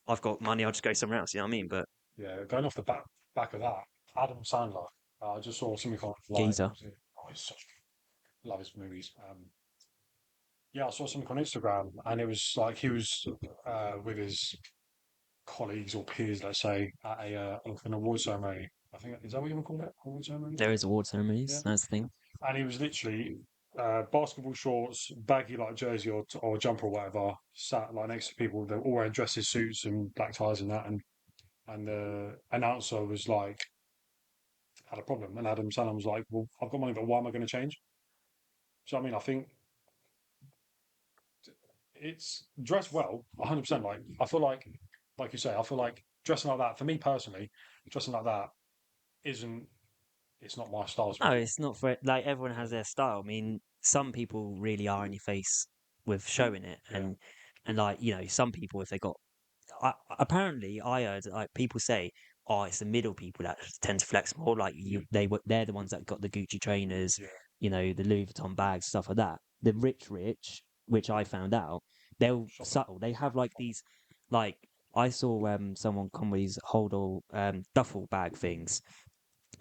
I've got money. I'll just go somewhere else." You know what I mean? But Yeah, going off the back of that, Adam Sandler. I just saw something on Geezer. oh, it's such love his movies. Yeah, I saw something on Instagram, and it was like he was with his colleagues or peers, let's say, at an award ceremony. I think is that what you want to call it? Award ceremony? There is award Yeah. ceremonies. That's the thing. And he was literally basketball shorts, baggy like jersey or jumper or whatever, sat like next to people. They're all wearing dresses, suits, and black ties and that. And the announcer was like, had a problem, and Adam Sandler was like, "Well, I've got money, but why am I going to change?" So I mean, I think it's dressed well, 100%. Like I feel like you say, I feel like dressing like that for me personally, dressing like that isn't. It's not my style. No, Especially. it's not for like everyone has their style. I mean, some people really are in your face with showing it, Yeah, and like some people if they got apparently I heard like people say, oh, it's the middle people that tend to flex more. Like they're the ones that got the Gucci trainers, yeah. the Louis Vuitton bags, stuff like that. The rich, which I found out, they're Shopping. subtle. They have like these, like I saw someone come with these hold duffel bag things.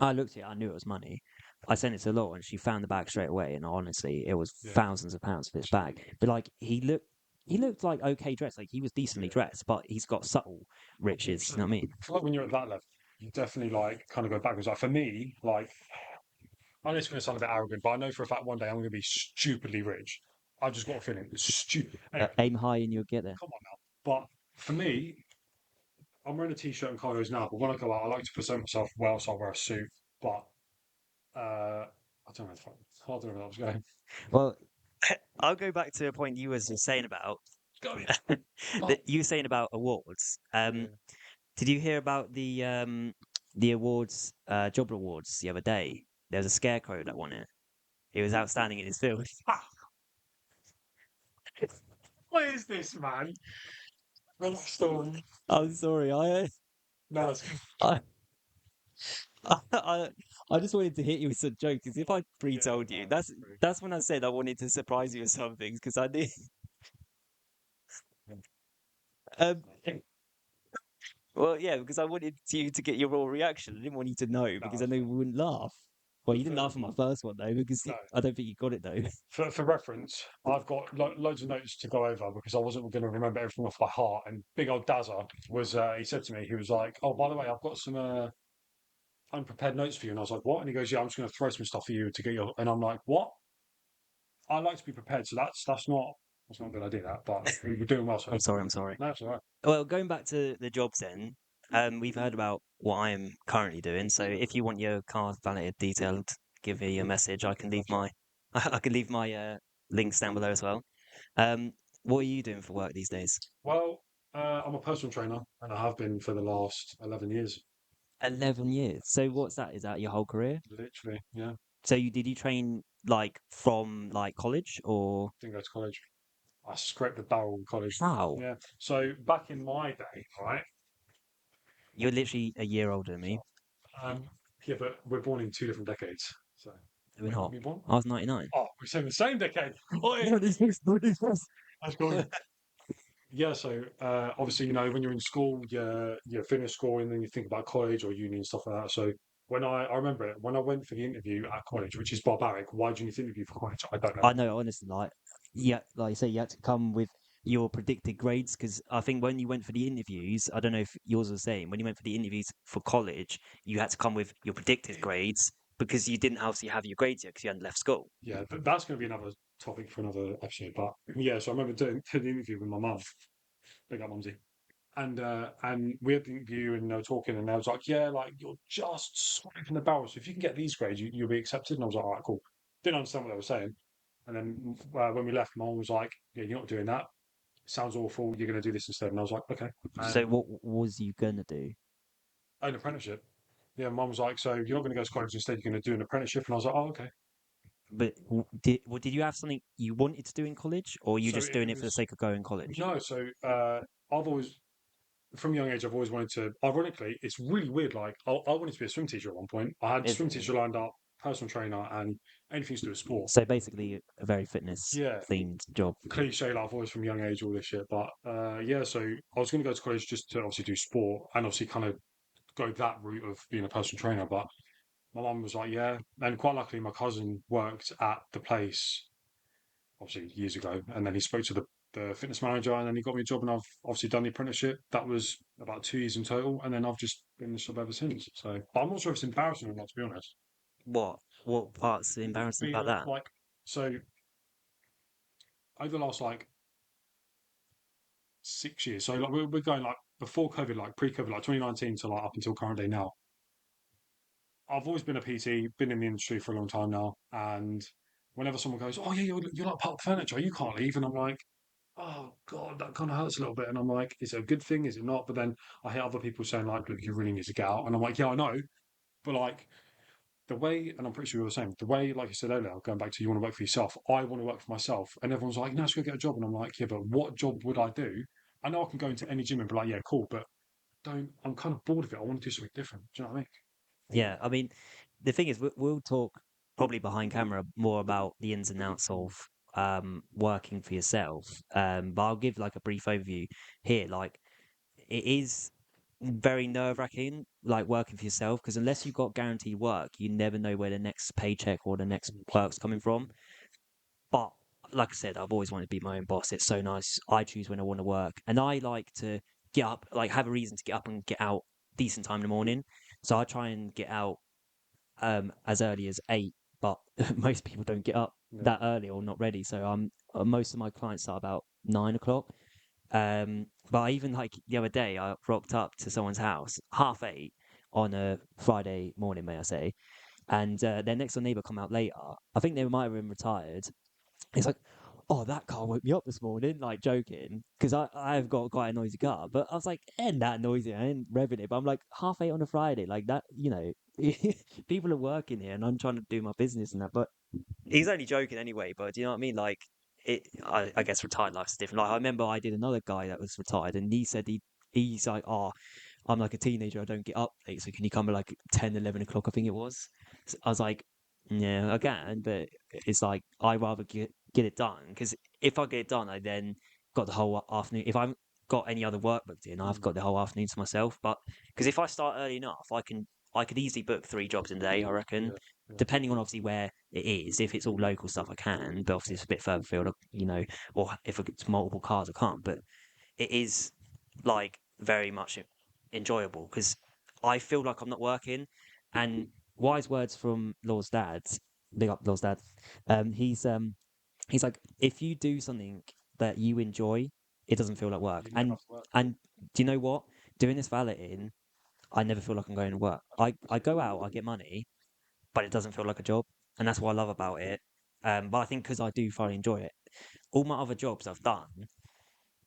I looked at it, I knew it was money. I sent it to Laura and she found the bag straight away. And honestly, it was Yeah, thousands of pounds for this bag. But like he looked like okay dressed, like he was decently yeah. dressed, but he's got subtle riches. You know what I mean? I feel like when you're at that level, you definitely like kind of go backwards. Like for me, like I know it's going to sound a bit arrogant, but I know for a fact one day I'm going to be stupidly rich. I just got a feeling it's stupid. Anyway, Aim high and you'll get there. come on now. But for me, I'm wearing a t-shirt and cargos now. But when I go out, I like to present myself well, so I wear a suit. But I don't know. I don't know where I was going. Well, I'll go back to a point you was saying about Go in. that Oh, you were saying about awards. yeah. Did you hear about the awards, job awards the other day? There was a scarecrow that won it. He was outstanding in his field. What is this, man? Well, story. I'm sorry, No, it's I, I, I just wanted to hit you with some jokes because if I yeah, pre-told no, you, it's that's true. that's when I said I wanted to surprise you with some things because I did. Um, well, yeah, because I wanted you to get your raw reaction. I didn't want you to know No, because I it's knew you fine. wouldn't laugh. Well, For, you didn't for, laugh at my first one though because no, I don't think you got it though. for reference, I've got loads of notes to go over because I wasn't going to remember everything off by heart. And big old Dazza was, he said to me, he was like, "Oh, by the way, I've got some unprepared notes for you." And I was like, "What?" And he goes, "Yeah, I'm just going to throw some stuff for you to get your." And I'm like, "What?" I like to be prepared, so that's not a good idea. That, but we were doing well so I'm sorry. far. I'm sorry. No, it's all right. Well, going back to the jobs then, we've heard about what I am currently doing. So if you want your car validated detailed, give me a message. I can leave my I can leave my links down below as well. What are you doing for work these days? Well, I'm a personal trainer, and I have been for the last 11 years, 11 years. So what's that? Is that your whole career? literally. Yeah, So did you train like from like college or didn't go to college. I scraped the barrel in college. how? Yeah. So back in my day, right? You're literally a year older than me. So, um, yeah, but we're born in two different decades. So, We're wait, when not. were you born? I was 99. Oh, we're saying the same decade. Oi! No, this is That's cool. Yeah, so obviously, when you're in school, you finish school and then you think about college or uni and stuff like that. So I remember it when I went for the interview at college, which is barbaric. Why do you need to interview for college? I don't know. I know, honestly, like, yeah, like you say, you had to come with your predicted grades because I think when you went for the interviews, I don't know if yours was the same. When you went for the interviews for college, you had to come with your predicted grades because you didn't obviously have your grades yet because you hadn't left school. Yeah, that's going to be another topic for another episode. But yeah, so I remember doing the interview with my mum. Big up, mumsy. And we had the interview and they were talking and they was like, yeah, like you're just scraping the barrel. So if you can get these grades, you'll be accepted. And I was like, all right, cool. Didn't understand what they were saying. And then when we left, mum was like, yeah, you're not doing that. Sounds awful. You're going to do this instead. And I was like, okay. So And what was you gonna do? an apprenticeship. Yeah, mum was like, so you're not going to go to college instead. You're going to do an apprenticeship. And I was like, oh, okay. But did you have something you wanted to do in college, or you So just it doing it for the was sake of going college? no. So I've always from a young age, I've always wanted to. Ironically, it's really weird. Like I wanted to be a swim teacher at one point. I had Is swim teacher lined up, personal trainer, and anything to do with sport. so basically a very fitness Yeah, themed job. cliche. Like I've always from a young age, all this shit. But yeah, so I was going to go to college just to obviously do sport and obviously kind of go that route of being a personal trainer. But my mum was like, yeah. And quite luckily, my cousin worked at the place, obviously years ago, and then he spoke to the fitness manager, and then he got me a job, and I've obviously done the apprenticeship. That was about 2 years in total, and then I've just been in the shop ever since. So, but I'm not sure if it's embarrassing or not, to be honest. What part's embarrassing Being about that? like, so over the last like 6 years, so like we're going like before COVID, like pre-COVID, like 2019 to like up until current day now. I've always been a PT, been in the industry for a long time now, and whenever someone goes, "Oh yeah, you're like part of the furniture, you can't leave," and I'm like, "Oh God, that kind of hurts a little bit," and I'm like, "Is it a good thing? Is it not?" But then I hear other people saying like, "Look, you really need to get out," and I'm like, "Yeah, I know," but like the way, and I'm pretty sure you're the same, the way, like you said earlier, going back to you want to work for yourself, I want to work for myself, and everyone's like, "No, let's go get a job," and I'm like, "Yeah, but what job would I do?" I know I can go into any gym and be like, "Yeah, cool," but don't. I'm kind of bored of it. I want to do something different. Do you know what I mean? Yeah, I mean, the thing is, we'll talk probably behind camera more about the ins and outs of working for yourself. But I'll give like a brief overview here. Like, it is very nerve-wracking, like working for yourself, because unless you've got guaranteed work, you never know where the next paycheck or the next work's coming from. But like I said, I've always wanted to be my own boss. It's so nice. I choose when I want to work, and I like to get up, like have a reason to get up and get out decent time in the morning. So I try and get out as early as 8, but most people don't get up Yeah. that early or not ready. So most of my clients start about 9 o'clock. But I even like the other day, I rocked up to someone's house 7:30 on a Friday morning, may I say, and their next door neighbor come out later. I think they might have been retired. It's like, oh, that car woke me up this morning, like joking, because I've got quite a noisy car. But I was like, ain't that noisy? I ain't revving it. But I'm like 7:30 on a Friday, like that, people are working here, and I'm trying to do my business and that. But he's only joking anyway. But do you know what I mean? Like, I guess retired life's different. Like I remember I did another guy that was retired, and he said he's like, oh, I'm like a teenager. I don't get up late. So can you come at like 10, 11 o'clock? I think it was. So I was like, yeah, I can, but it's like I rather get it done because if I get it done, I then got the whole afternoon. If I haven't got any other work booked in, I've Mm. got the whole afternoon to myself. But because if I start early enough, I could easily book 3 jobs in a day. I reckon, Yeah. Yeah. depending on obviously where it is. If it's all local stuff, I can. But obviously, it's a bit further field, or if it's multiple cars, I can't. But it is like very much enjoyable because I feel like I'm not working. And wise words from Law's dad, big up Law's dad. He's like, if you do something that you enjoy, it doesn't feel like work. You never And have to work. and do you know what? Doing this valeting, I never feel like I'm going to work. I go out, I get money, but it doesn't feel like a job, and that's what I love about it. But I think because I do thoroughly enjoy it, all my other jobs I've done,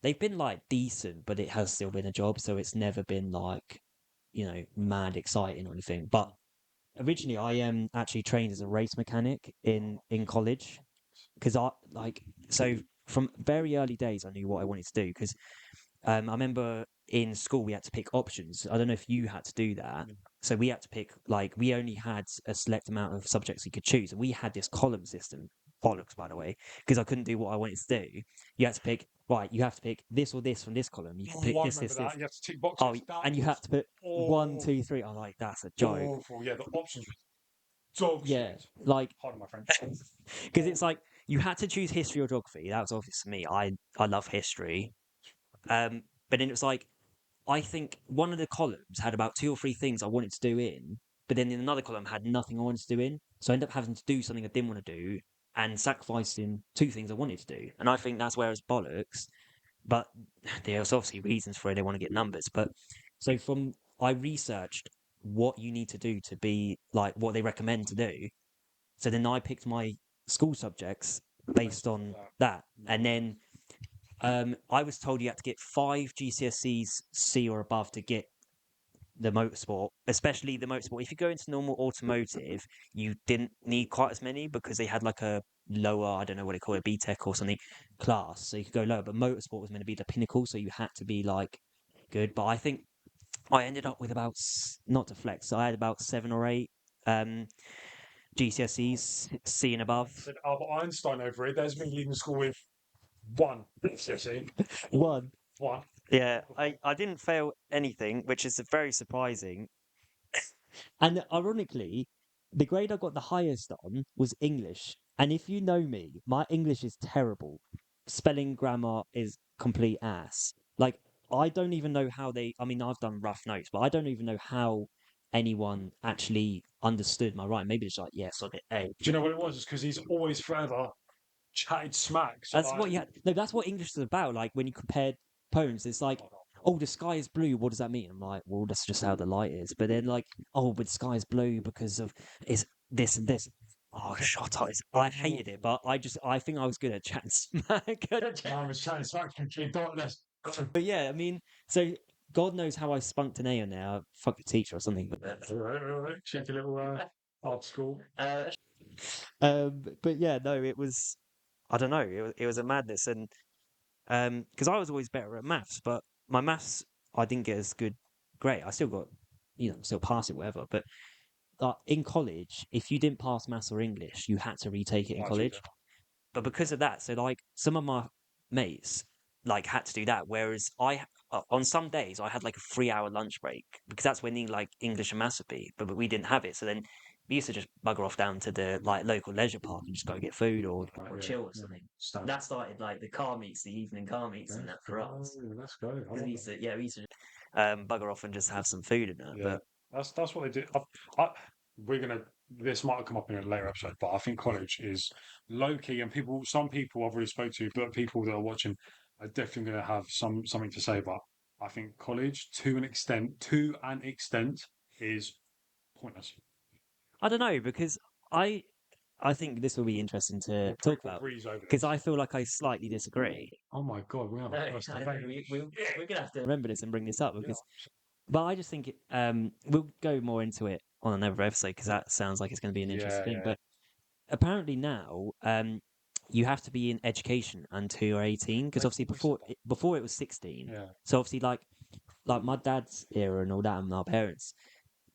they've been like decent, but it has still been a job, so it's never been like, mad exciting or anything. But originally, I actually trained as a race mechanic in college because I like so from very early days I knew what I wanted to do because I remember in school we had to pick options. I don't know if you had to do that. Mm. So we had to pick like we only had a select amount of subjects we could choose, and we had this column system. Bollocks, by the way, because I couldn't do what I wanted to do. You had to pick right. You have to pick this or this from this column. You can Oh, pick I this, remember this, that. this. You have to tick Oh, boxes. That and you was have to put one, awful. 2, 3. I'm like, that's a joke. Awful. Yeah, the options were dog Yeah, shit. like Pardon my French. because it's like you had to choose history or geography. That was obvious to me. I love history. But then it was like I think one of the columns had about 2 or 3 things I wanted to do in, but then in another column had nothing I wanted to do in. So I ended up having to do something I didn't want to do and sacrificing 2 things I wanted to do. And I think that's where it's bollocks. But there's obviously reasons for it. They want to get numbers. But so I researched what you need to do to be like what they recommend to do. So then I picked my school subjects based on that. And then I was told you had to get 5 GCSEs C or above to get the motorsport, especially the motorsport. If you go into normal automotive, you didn't need quite as many because they had like a lower, I don't know what they call it, BTEC or something class. So you could go lower, but motorsport was meant to be the pinnacle. So you had to be like good. But I think I ended up with about, not to flex, so I had about 7 or 8 GCSEs C and above. Said Albert Einstein over here. There's me leaving school with one. See? One. One. Yeah, I didn't fail anything, which is very surprising. And ironically, the grade I got the highest on was English. And if you know me, my English is terrible. Spelling, grammar is complete ass. Like, I don't even know how I mean, I've done rough notes, but I don't even know how anyone actually understood my writing. Maybe it's like, yes, I get A. Do you know what it was? It's because he's always forever chatted smack. So That's like, what you had. No, that's what English is about. Like, when you compare poems, it's like, oh, the sky is blue. What does that mean? I'm like, well, that's just how the light is. But then, like, oh, but the sky is blue because of is this and this. Oh, shut up! I hated it, but I think I was good at chatting smack. I was chatting smack complete darkness. But yeah, I mean, so God knows how I spunked an A on there. Fuck the teacher or something. Right. Check a little art school. But yeah, no, it was. I don't know. It was a madness, and because I was always better at maths, but my maths I didn't get as good grade. I still got, still pass it, whatever. But in college, if you didn't pass maths or English, you had to retake it in college. But because of that, so like some of my mates like had to do that, whereas on some days I had like a 3 hour lunch break because that's when like English and maths would be, but we didn't have it. So then we used to just bugger off down to the like local leisure park and just go get food or chill or something. That started like the car meets, the evening car meets, and that for us. Let's go. We used to just bugger off and just have some food and that. Yeah, But that's what they do. I, we're gonna. This might come up in a later episode, but I think college is low key, and some people I've already spoke to, but people that are watching are definitely gonna have something to say. But I think college, to an extent, is pointless. I don't know because I I think this will be interesting to talk about Breeze over because this. I feel like I slightly disagree. Oh my god, we have a first debate. We're gonna have to remember this and bring this up because, but I just think we'll go more into it on another episode because that sounds like it's going to be an interesting thing. But apparently now, you have to be in education until you're 18 because obviously before it was 16. Yeah. So obviously like my dad's era and all that and our parents,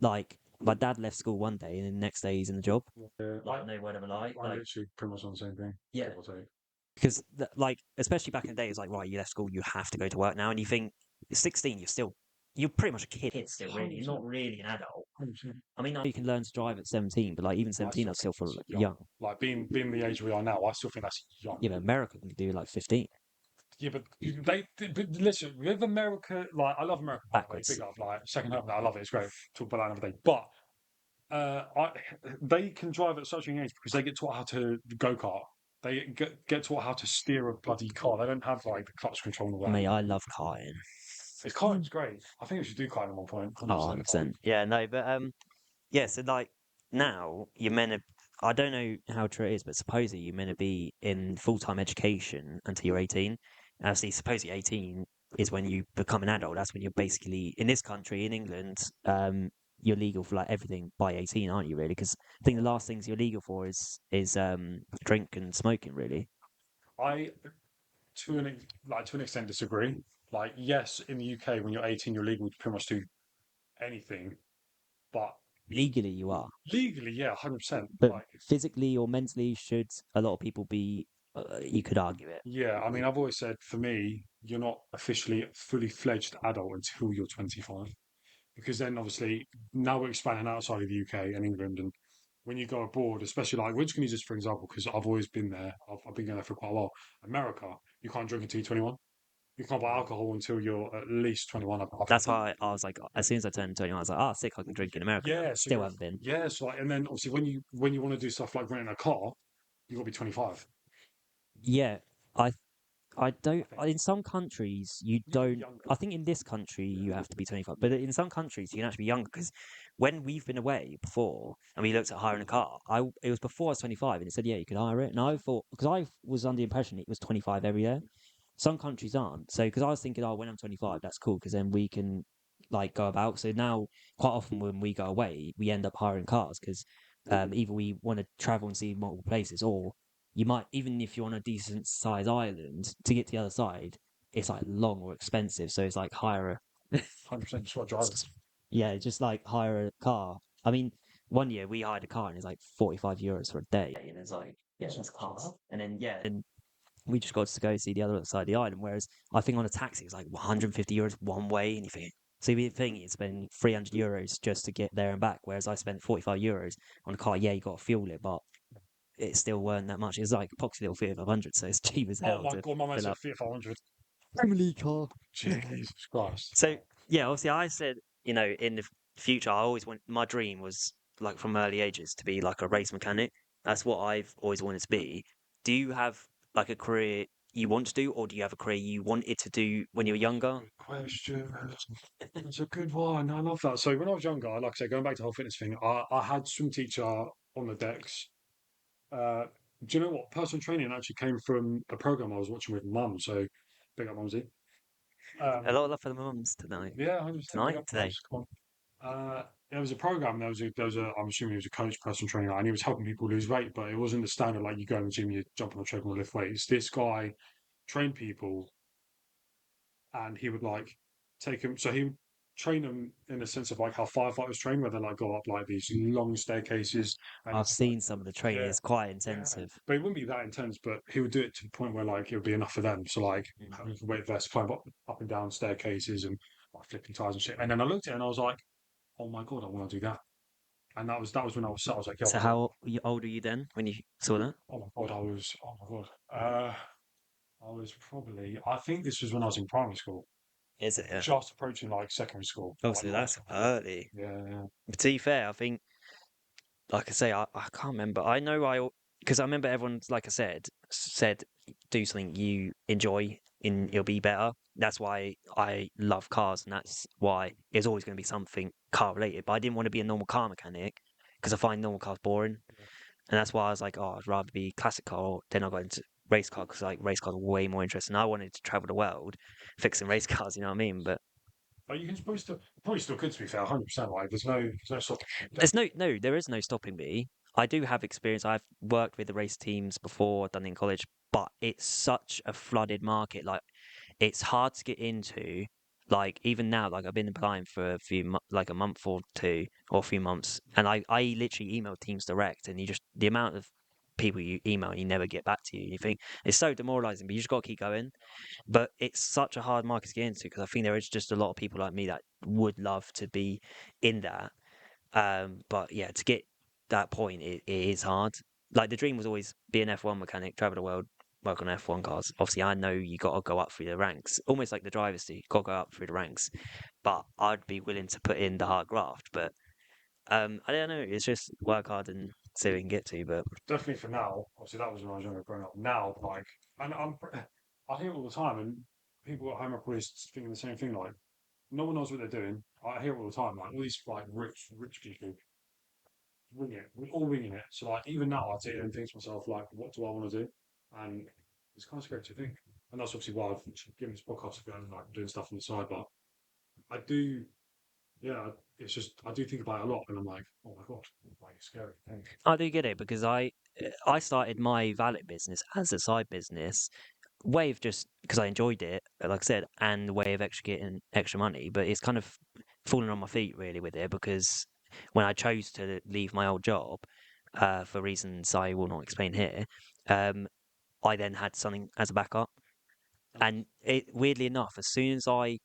like my dad left school one day and then the next day he's in the job. Like no word of a lie. I'm Like literally pretty much on the same thing. yeah. Give or take. Because like especially back in the day, it's like right, you left school, you have to go to work now, and you think 16, you're pretty much a kid still, really. You're not really an adult. 100%. I mean, you can learn to drive at 17, but like even 17, I still feel like young. Like being the age we are now, I still think that's young. Yeah, but America can do like 15. Yeah, but but listen, with America, like I love America. Backwards. Big up, like second half. I love it. It's great. Talk about that another day. But they can drive at such a young age because they get taught how to go kart. They get taught how to steer a bloody car. They don't have like the clutch control and all that. Mate, I love karting. It's karting's great. I think we should do karting at one point. Oh, 100%. Yeah, no, but yeah, so like now you're meant to. I don't know how true it is, but supposedly you're meant to be in full-time education until you're 18. And obviously, supposedly 18 is when you become an adult. That's when you're basically in this country, in England, you're legal for like everything by 18, aren't you? Really? Because I think the last things you're legal for is drink and smoking. Really, I to an extent disagree. Like yes, in the UK when you're 18, you're legal to pretty much do anything, but legally you are, legally, yeah, 100%. but Like physically or mentally, should a lot of people be? You could argue it. yeah, I mean, I've always said for me, you're not officially fully fledged adult until you're 25, because then obviously now we're expanding outside of the UK and England, and when you go abroad, especially like we're just going to use this for example because I've always been there. I've been going there for quite a while. America, you can't drink until you're 21. You can't buy alcohol until you're at least 21. That's why I was like, as soon as I turned 21, I was like, oh, sick, I can drink in America. Yeah, Still haven't been. yeah, so like, and then obviously when you want to do stuff like renting a car, you got to be 25. Yeah, I I don't. In some countries, you don't. I think in this country you have to be 25, but in some countries you can actually be younger. Because when we've been away before and we looked at hiring a car, it was before I was 25, and it said yeah you could hire it, and I thought because I was under the impression it was 25 every year. Some countries aren't. So because I was thinking, oh, when I'm 25, that's cool because then we can like go about. So now quite often when we go away, we end up hiring cars because either we want to travel and see multiple places, or you might even if you're on a decent sized island to get to the other side, it's like long or expensive. So it's like hire a 100% just what drivers. yeah, just like hire a car. I mean, one year we hired a car and it's like 45 euros for a day, and it's like yeah, that's a car. And then yeah, and we just got to go see the other side of the island. Whereas I think on a taxi it's like 150 euros one way, and you think So you'd think you'd spend €300 just to get there and back, whereas I spent €45 on a car. Yeah, you got to fuel it, but it still weren't that much. It's like a poxy little Fiat 500, so it's cheap as Oh hell my to god, my man's fill a up. Fiat 500. Family car. Jesus Christ. So yeah, obviously I said, in the future, I always want my dream was like from early ages to be like a race mechanic. That's what I've always wanted to be. Do you have like a career you want to do, or do you have a career you wanted to do when you were younger? Good question. It's a good one. I love that. So when I was younger, like I say, going back to the whole fitness thing, I had swim teacher on the decks. Uh, do you know what? Personal training actually came from a program I was watching with mum. So big up mumsy. A lot of love for the mums tonight. Yeah, 100% big Tonight, up today. mums. Come on. There was a program. I'm assuming he was a coach, personal trainer, and he was helping people lose weight. But it wasn't the standard like you go in the gym, you jump on the treadmill, lift weights. This guy trained people and he would like take them. So he would train them in the sense of like how firefighters train, where they like go up like these long staircases and I've it's like, seen some of the training. yeah, It's quite yeah. intensive. But it wouldn't be that intense, but he would do it to the point where like it would be enough for them. So like Mm. having to weight vests, climb up and down staircases and like flipping tires and shit. And then I looked at it and I was like, oh my god, I want to do that. And that was when I was set. I was like, yo, So how old were you then when you saw that? oh my god, oh my god. I was probably I think this was when I was in primary school, Is it? Yeah. just approaching like secondary school, Oh, like so high that's school. early. Yeah, yeah. But to be fair, I think, like I say, I can't remember. I know because I remember everyone, like I said, do something you enjoy and it'll be better. That's why I love cars, and that's why it's always going to be something car related. But I didn't want to be a normal car mechanic because I find normal cars boring. And that's why I was like, oh, I'd rather be classic car. Or then I got into race car because like race cars are way more interesting. I wanted to travel the world fixing race cars, you know what I mean? But But you can probably still could to be fair, 100%. Like there's no sort there is no stopping me. I do have experience. I've worked with the race teams before, done it in college, but it's such a flooded market. Like it's hard to get into. Like even now, like I've been applying for like a month or two or a few months, and I literally emailed teams direct, and you just the amount of people you email, and you never get back to you. You think it's so demoralizing, but you just got to keep going. But it's such a hard market to get into because I think there is just a lot of people like me that would love to be in that. But yeah, to get that point, it is hard. Like the dream was always be an F1 mechanic, travel the world, work on F1 cars. Obviously, I know you got to go up through the ranks, almost like the drivers do. You got to go up through the ranks. But I'd be willing to put in the hard graft. But I don't know. It's just work hard and see what we can get to. But definitely for now. Obviously, that was when I was younger, growing up. Now, like, and I hear it all the time, and people at home are probably thinking the same thing. Like, no one knows what they're doing. I hear it all the time. Like all these like rich people wing it. We're all winging it. So like even now, I sit here and think to myself, like, what do I want to do? And it's kind of scary to think. And that's obviously why I've given this podcast a go and like doing stuff on the side. But I do, yeah, it's just I do think about it a lot, and I'm like, oh my god, like it's scary. I do get it because I started my valet business as a side business way of just because I enjoyed it, like I said, and the way of actually getting extra money. But it's kind of fallen on my feet really with it because when I chose to leave my old job, for reasons I will not explain here, um, I then had something as a backup. And it weirdly enough, as soon as I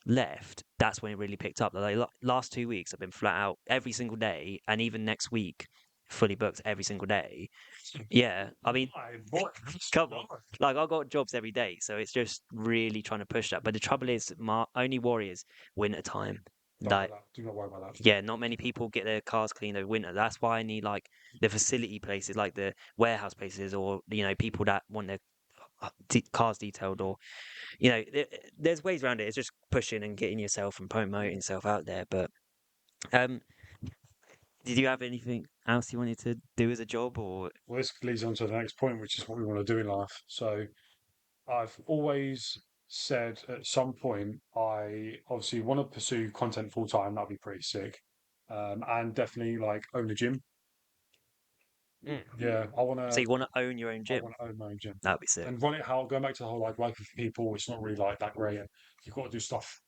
left, that's when it really picked up. Like last 2 weeks, I've been flat out every single day, and even next week, fully booked every single day. Yeah, I mean, My boy, come on. Like I got jobs every day, so it's just really trying to push that. But the trouble is, my only worry is winter time. don't worry Like, about that. Do not worry about that. yeah, not many people get their cars cleaned over winter. That's why I need like the facility places, like the warehouse places, or people that want their cars detailed, or there's ways around it. It's just pushing and getting yourself and promoting yourself out there. But um, did you have anything else you wanted to do as a job, or Well, this leads on to the next point, which is what we want to do in life. So I've always said at some point I obviously want to pursue content full time. That'd be pretty sick. And definitely like own a gym. Mm. Yeah, so you want to own your own I gym? want to own my own gym That'd be sick. and run it how going back to the whole like working for people. It's not really like that great, and you've got to do stuff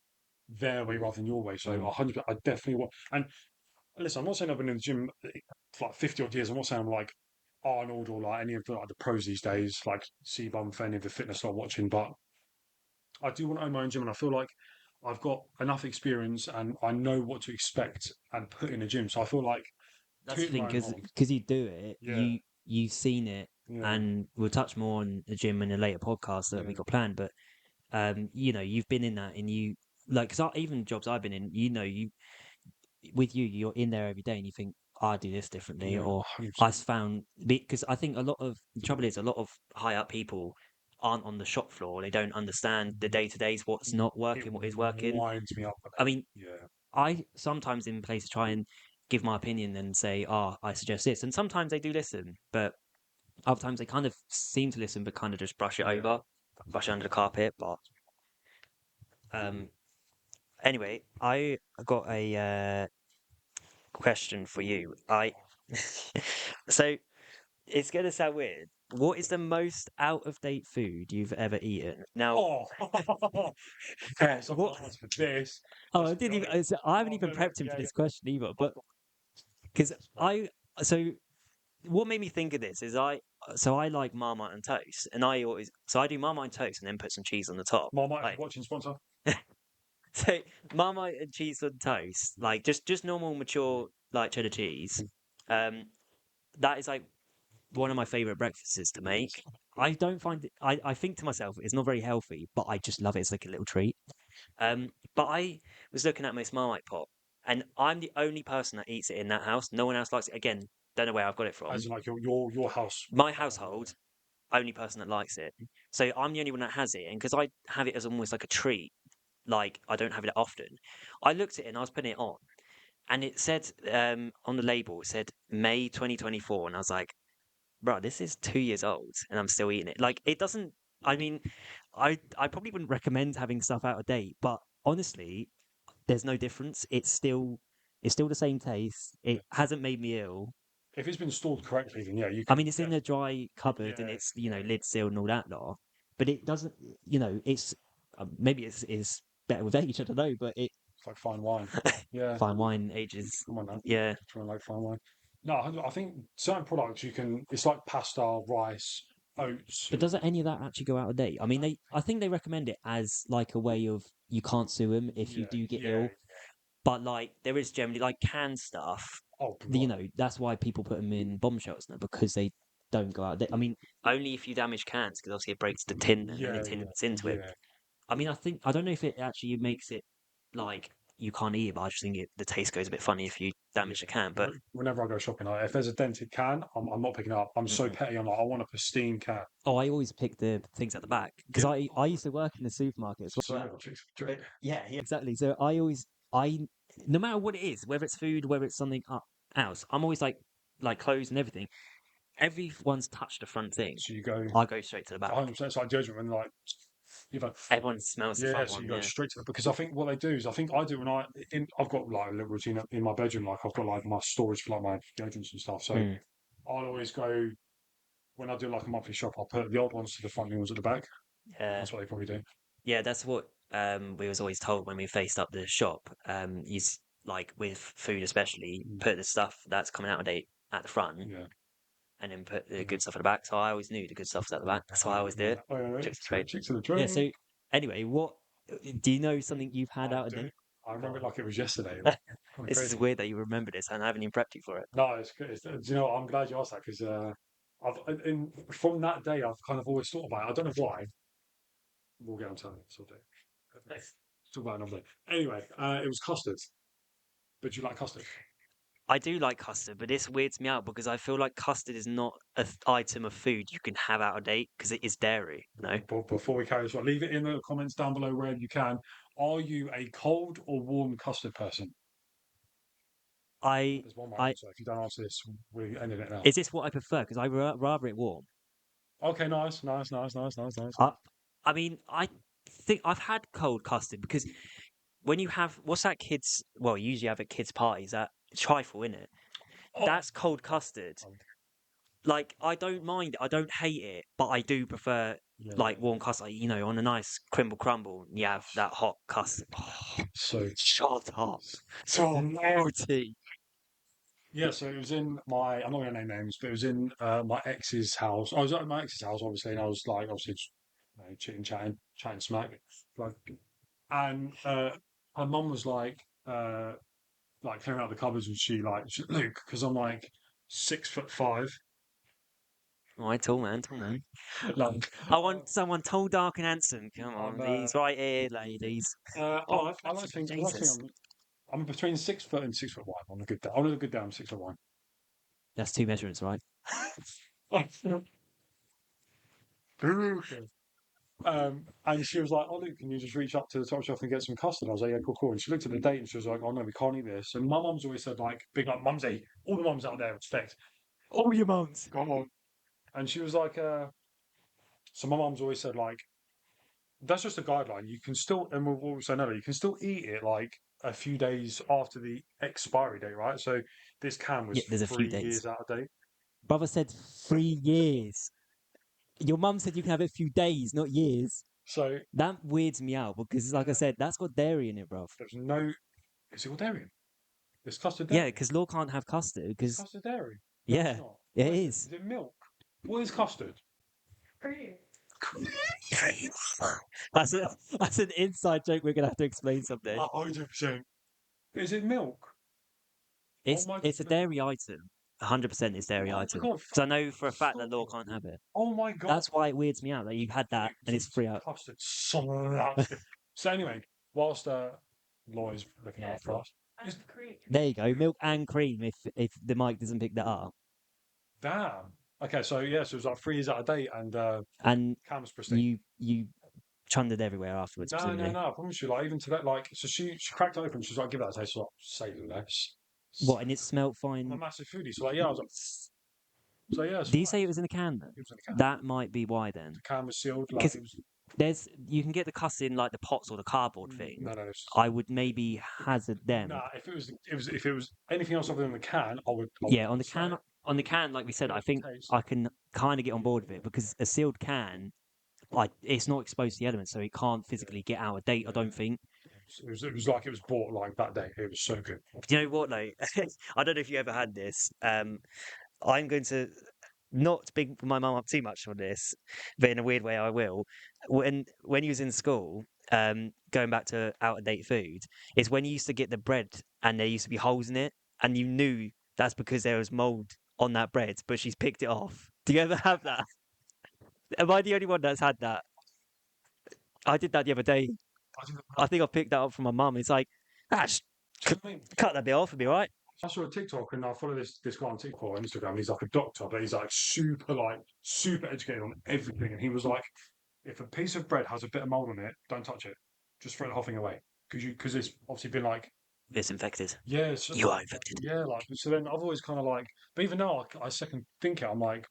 their way rather than your way. So Mm. 100, I definitely want. And listen, I'm not saying I've been in the gym for like 50 odd years. I'm not saying I'm like Arnold or like any of the pros these days, like C-Bum for any of the fitness I'm watching, but I do want to own my own gym, and I feel like I've got enough experience and I know what to expect and put in a gym. So I feel like That's the tooting thing, my own horn. because you do it, Yeah, you've seen it, yeah, and we'll touch more on the gym in a later podcast that we yeah. got planned. But you know, you've been in that, and you like, because even jobs I've been in, you know, with you, you're in there every day, and you think, I do this differently, Yeah, or I 100%. found, because I think a lot of the trouble is a lot of high up people aren't on the shop floor. They don't understand the day to days, what's not It working, what is working. winds me up a I bit. mean, Yeah. I sometimes in places try and give my opinion and say, "Oh, I suggest this," and sometimes they do listen, but other times they kind of seem to listen, but kind of just brush it Yeah. over, brush it under the carpet. But um, anyway, I got a question for you. So it's gonna sound weird. What is the most out of date food you've ever eaten? Now, Oh, yes, I've what? got an answer for this. Oh, Let's be honest. I haven't Oh, even no, no, prepped him for yeah, this yeah. question either. Oh, But God. because Right. so what made me think of this is I like Marmite and toast, and I do Marmite and toast and then put some cheese on the top. Marmite, if Like you're watching, sponsor. so, Marmite and cheese on toast, like just normal mature like cheddar cheese. Um, that is like one of my favorite breakfasts to make. I don't find it. I think to myself, it's not very healthy, but I just love it. It's like a little treat. But I was looking at my Marmite pot, and I'm the only person that eats it in that house. No one else likes it. Again, don't know where I've got it As from. in, like, your house. My household, only person that likes it. So I'm the only one that has it, and because I have it as almost like a treat, like I don't have it often. I looked at it and I was putting it on, and it said on the label it said May 2024, and I was like, bro, this is 2 years old, and I'm still eating it. Like it doesn't. I mean, I probably wouldn't recommend having stuff out of date, but honestly, there's no difference. It's still the same taste. Yeah. It hasn't made me ill. If it's been stored correctly, then yeah, you I can. mean, it's in a dry cupboard and Yeah, it's, you know, yeah. lid sealed and all that lot. But it doesn't, you know, it's maybe it's better with age. I don't know, but it It's like fine wine. Yeah. fine wine ages. Come on now. Yeah, Trying to like fine wine. No, I think certain products you can. It's like pasta, rice, oats. but doesn't any of that actually go out of date? I mean, I think they recommend it as like a way of you can't sue them if you Yeah, do get yeah. ill. But like there is generally like canned stuff. Oh, You bro. know, that's why people put them in bomb shelters now because they don't go out. I mean, only if you damage cans because obviously it breaks the tin and then the Yeah, tin yeah, gets into it. yeah. I mean, I don't know if it actually makes it like you can't eat it, but I just think the taste goes a bit funny if you Yeah. damage the can. But Whenever I go shopping, like, if there's a dented can, I'm not picking it up. I'm so mm-mm. petty. I'm like, I want a pristine can. Oh, I always pick the things at the back because Yeah. I used to work in the supermarket as So well. drink. Yeah, exactly. So I no matter what it is, whether it's food, whether it's something else, I'm always like clothes and everything. Everyone's touched the front thing. So you go I go straight to the back. 100%. It's like judgment when like you've had, Everyone smells the yeah. front So one. you go Yeah. straight to the because I think what they do is I think I do when I've got like a little routine in my bedroom. Like I've got like my storage for like my deodorants and stuff. So Mm, I'll always go when I do like a monthly shop. I'll put the old ones to the front, new ones at the back. yeah. That's what they probably do. Yeah, that's what we was always told when we faced up the shop. Like with food especially, Mm. put the stuff that's coming out of date at the front Yeah. and then put the Yeah. good stuff at the back. So I always knew the good stuff was at the back. That's why I always do Yeah. it. Oh, yeah, Just straight. cheeks to the Yeah, drink. so anyway, what do you know something you've had I out of do. date? I Go remember it on. like it was yesterday. Like, kind of This is crazy. weird that you remember this and I haven't even prepped you for it. No, it's good. Do you know what? I'm glad you asked that because from that day, I've kind of always thought about it. I don't know why. We'll get on to that someday. Nice. Talk about it another day. Anyway, it was custard. But you like custard? I do like custard, but this weirds me out because I feel like custard is not an item of food you can have out of date because it is dairy. No, But before we carry this on, leave it in the comments down below wherever you can. Are you a cold or warm custard person? I There's one right I answer. If you don't answer this, we're ending it now. is this what I prefer? Because rather it warm. Okay, nice, nice, nice, nice, nice, nice. I, I mean, I think I've had cold custard because when you have what's that kids? Well, you usually have at kids' parties that trifle in it. Oh, That's cold custard. um, Like I don't mind it. I don't hate it, but I do prefer yeah, like warm custard. Like, you know, on a nice crimble crumble, you have that hot custard. Oh, so shut up. So naughty. yeah, so it was in my. I'm not going to name names, but it was in my ex's house. I was at my ex's house, obviously, and I was like, obviously, just, you know, chatting smack. Like, And her mum was like clearing out the cupboards, and Luke, because I'm like 6'5". All right, tall man, tall man. Like I want someone tall, dark, and handsome. Come I'm on, he's right here, ladies. Oh, I like to think Jesus. I'm between 6 foot and 6'1" on a good day. On a good day, I'm 6'1". That's 2 measurements, right? And she was like, "Oh, Luke, can you just reach up to the top shelf and get some custard?" I was like, "Yeah, cool, cool." And she looked at the date and she was like, "Oh no, we can't eat this." And my mum's always said like, big like mumsy, all the mums out there respect. All your mums. Come on. And she was like, so my mum's always said like, that's just a guideline. You can still, and we'll say no, you can still eat it like a few days after the expiry date, right? So this can was Yeah, there's a few 3 years days. out of date. Brother said 3 years. Your mum said you can have it a few days, not years. So That weirds me out because, like I said, that's got dairy in it, bruv. there's no, is it all dairy? It's custard Yeah, dairy. because Law can't have custard It's because, custard dairy. No, it's yeah, not. it What is it? is. Is it milk? What is custard? That's an inside joke we're gonna have to explain someday. 100%. Is it milk? Oh my It's a god. dairy item. 100% it's dairy Oh my item. god. Because I know for a fact that Stop Law it. can't have it. Oh my god. That's why it weirds me out that you've had that and it's free out. Custard slaps it. So anyway, whilst Laura's looking out for us. There you go, milk and cream. If the mic doesn't pick that up, Damn. Okay, so yeah, so it was like 3 years out of date, and and Cam was pristine. you chundered everywhere afterwards, No, presumably. I promise you, like even today, like so she cracked it open, she was like, give that a taste, like, say less. What? And it smelt I'm a fine. massive foodie, so like yeah, I was like, so yeah, it's Do you fine. say it was in a can though? It was in a can. That might be why then. The can was sealed, like Because it was. you can get the cuss in like the pots or the cardboard thing. No, I would maybe hazard them. Nah, if it was anything else other than the can, I would. Yeah, on the can, like we said, I think taste. I can kind of get on board with it because a sealed can, like it's not exposed to the elements, so it can't physically get out of date. I don't think. It was like it was bought like that day. It was so good. Do you know what though? I don't know if you ever had this. I'm going to not big my mum up too much on this, but in a weird way I will. When you was in school, going back to out of date food, it's when you used to get the bread and there used to be holes in it, and you knew that's because there was mold on that bread, but she's picked it off. Do you ever have that? Am I the only one that's had that? I did that the other day. I think I picked that up from my mum. It's like, just cut that bit off and be right. I saw a TikTok and I follow this guy on TikTok or Instagram. He's like a doctor, but he's like super educated on everything. And he was like, if a piece of bread has a bit of mold on it, don't touch it. Just throw the whole thing away because it's obviously been like It's infected. yeah, so, You are infected. yeah, like so. Then I've always kind of like, but even now I second think it. I'm like,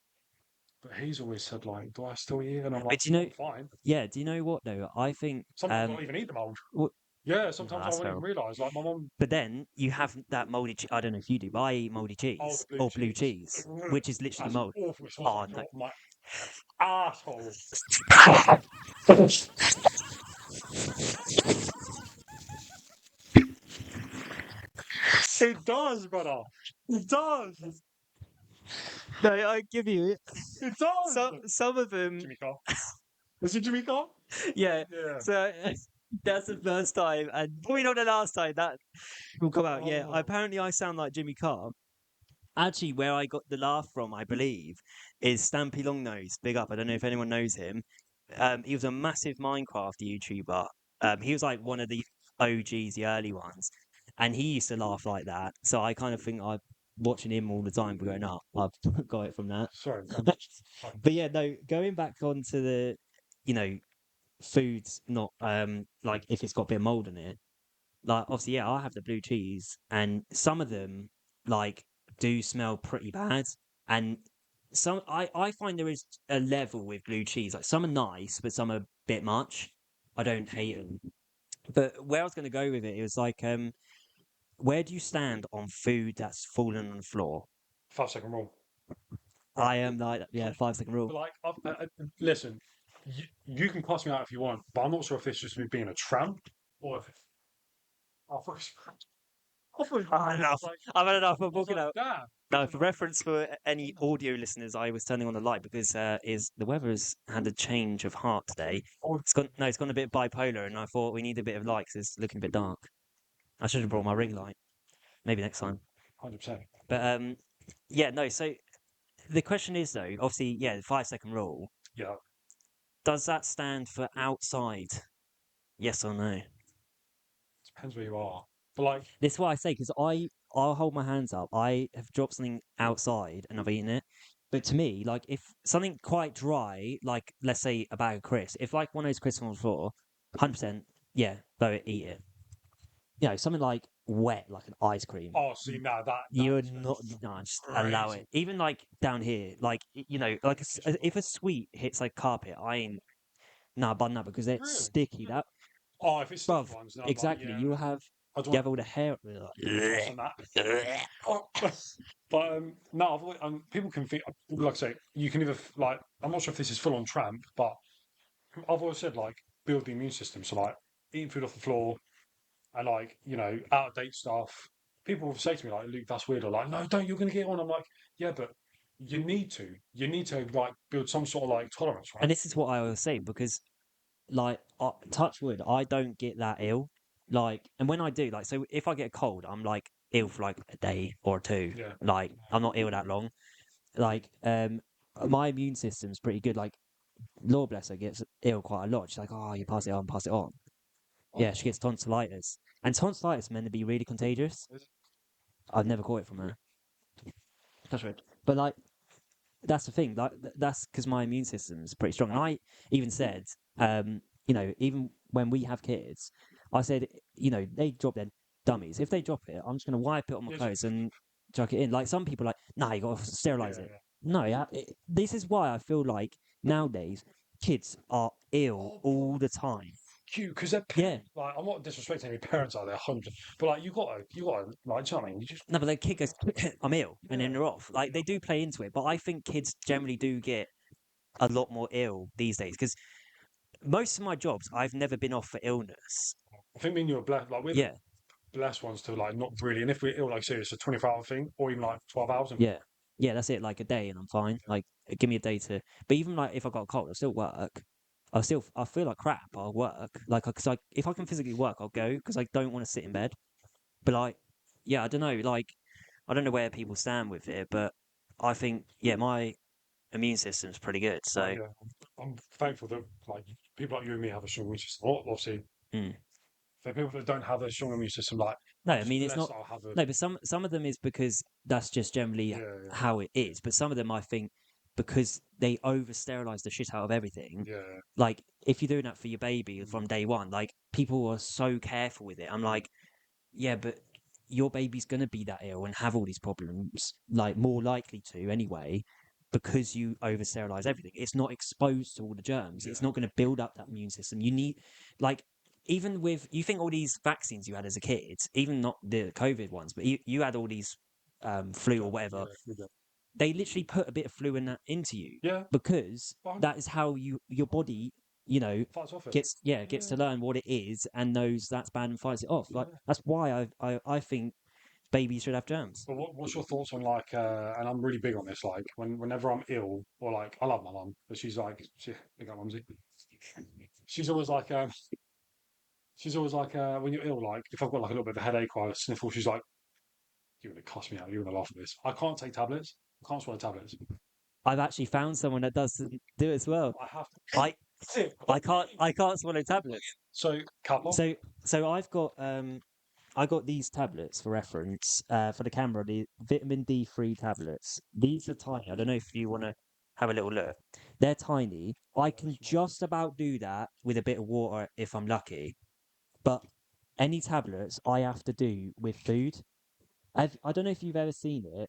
but he's always said like, do I still eat it? And I'm like, But do you know? "I'm fine. Yeah. Do you know what though? I think. Sometimes I don't even eat the mold. Well, Yeah, no, sometimes I that's wouldn't fair. even realise. Like my mum, But then you have that moldy. I don't know if you do, but I eat moldy oh, cheese the blue or blue cheese, which is literally That's mold. awful. It Oh smells no! like my asshole. It does, brother. It does. No, I give you it. It does. Some of them, Jimmy Carr. Was it Jimmy Carr? yeah. Yeah. So that's the first time, and probably not the last time that will come out. Yeah. Oh. Apparently, I sound like Jimmy Carr. Actually, where I got the laugh from, I believe, is Stampy Longnose. Big up. I don't know if anyone knows him. He was a massive Minecraft YouTuber. He was like one of the OGs, the early ones, and he used to laugh like that. So I kind of think I watching him all the time growing up. I've got it from that. Sorry. But yeah, no. Going back onto the, you know, foods not like if it's got a bit of mold in it. Like obviously, yeah, I have the blue cheese, and some of them like do smell pretty bad, and some I find there is a level with blue cheese. Like some are nice, but some are a bit much. I don't hate them, but where I was going to go with it, it was like, where do you stand on food that's fallen on the floor? 5 second rule. I am like, yeah, 5 second But rule. like, listen, you can cuss me out if you want, but I'm not sure if it's just me being a tramp or if it's. I thought I've had enough. I've had enough. I'm I was walking like, out. damn. Now, for reference for any audio listeners, I was turning on the light because is the weather has had a change of heart today. It's gone a bit bipolar, and I thought we need a bit of light 'cause it's looking a bit dark. I should have brought my ring light. Maybe next time. 100%. But yeah, no. So the question is though, obviously, yeah, the 5 second rule. Yeah. Does that stand for outside? Yes or no? Depends where you are. But like, This is what I say because I'll hold my hands up. I have dropped something outside and I've eaten it. But to me, like if something quite dry, like let's say a bag of crisps, if like one of those crisps on the floor, 100%, yeah, go eat it. You know, something like wet, like an ice cream. oh, see, now You would is not, no, just allow crazy. it. Even like down here, like you know, like if a sweet hits like carpet, I ain't nah, bun that because they're Really? sticky. That, Oh, if it's sticky bruv, ones, then I'm like, exactly. yeah, You have I don't you have want all the hair. to on that. But no, people can think, like I say, you can either like, I'm not sure if this is full on tramp, but I've always said like build the immune system. So like eating food off the floor and like out of date stuff. People will say to me like, Luke, that's weird. Or like, no, don't. You're gonna get on. I'm like, yeah, but you need to. You need to like build some sort of like tolerance, And right? this is what I always say because, like, touch wood, I don't get that ill. Like, and when I do, like, so if I get a cold, I'm like ill for like a day or two. Yeah, Like, I'm not ill that long. Like, my immune system's pretty good. Like, Lord bless her, gets ill quite a lot. She's like, oh, you pass it on, pass it on. Yeah, she gets tonsillitis, and tonsillitis is meant to be really contagious. I've never caught it from her. Touch wood, but like, that's the thing. Like that's because my immune system's pretty strong. And I even said, you know, even when we have kids, I said, you know, they drop their dummies. If they drop it, I'm just gonna wipe it on my yes, clothes and chuck it in. Like some people are like, nah, you gotta yeah, sterilize it. yeah. No, yeah. This is why I feel like nowadays kids are ill all the time. Cute because they're Yeah. like I'm not disrespecting any parents out there, 100, but like you gotta like, do you know what I mean? You just No, but the kid goes, I'm ill, and then yeah, they're off. Like they do play into it, but I think kids generally do get a lot more ill these days because most of my jobs, I've never been off for illness. I think me and you are blessed. Like we're the Yeah, blessed ones to like not really, and if we're ill, like say it's a 24-hour thing, or even like 12 hours. And yeah, yeah. That's it. Like a day, and I'm fine. Like, give me a day to. But even like if I got a cold, I still work. I feel like crap. I'll work. Like, cause like if I can physically work, I'll go because I don't want to sit in bed. But like, yeah, I don't know. Like, I don't know where people stand with it, but I think yeah, my immune system's pretty good. So, yeah, I'm thankful that like people like you and me have a strong immune system. Obviously, mm. for people that don't have a strong immune system, like No, I'm I just mean it's blessed not. that I have a No, but some of them is because that's just generally yeah, yeah, how it is. But some of them, I think, because they over sterilize the shit out of everything. yeah, Like if you're doing that for your baby from day one, like people are so careful with it. I'm like, yeah, but your baby's gonna be that ill and have all these problems, like more likely to anyway, because you over sterilize everything. It's not exposed to all the germs. It's yeah, not going to build up that immune system. You need, like, even with you think all these vaccines you had as a kid, even not the COVID ones, but you had all these flu or whatever. yeah, They literally put a bit of flu in that into you yeah, because fine, that is how your body, you know, fights off it. gets Yeah, to learn what it is and knows that's bad and fights it off. Like yeah. that's why I think babies should have germs. But what's your thoughts on like, and I'm really big on this, like whenever I'm ill or like I love my mum, but she's like, big up mumsy. She's always like, she's always like, when you're ill, like if I've got like a little bit of a headache or a sniffle, she's like, you're gonna cuss me out, you're gonna laugh at this. I can't take tablets. I can't swallow tablets. I've actually found someone that does do it as well. I have I to. I can't swallow tablets. So couple. So I got these tablets for reference for the camera, the vitamin D3 tablets. These are tiny. I don't know if you want to have a little look. They're tiny. I can just about do that with a bit of water if I'm lucky. But any tablets I have to do with food. I don't know if you've ever seen it.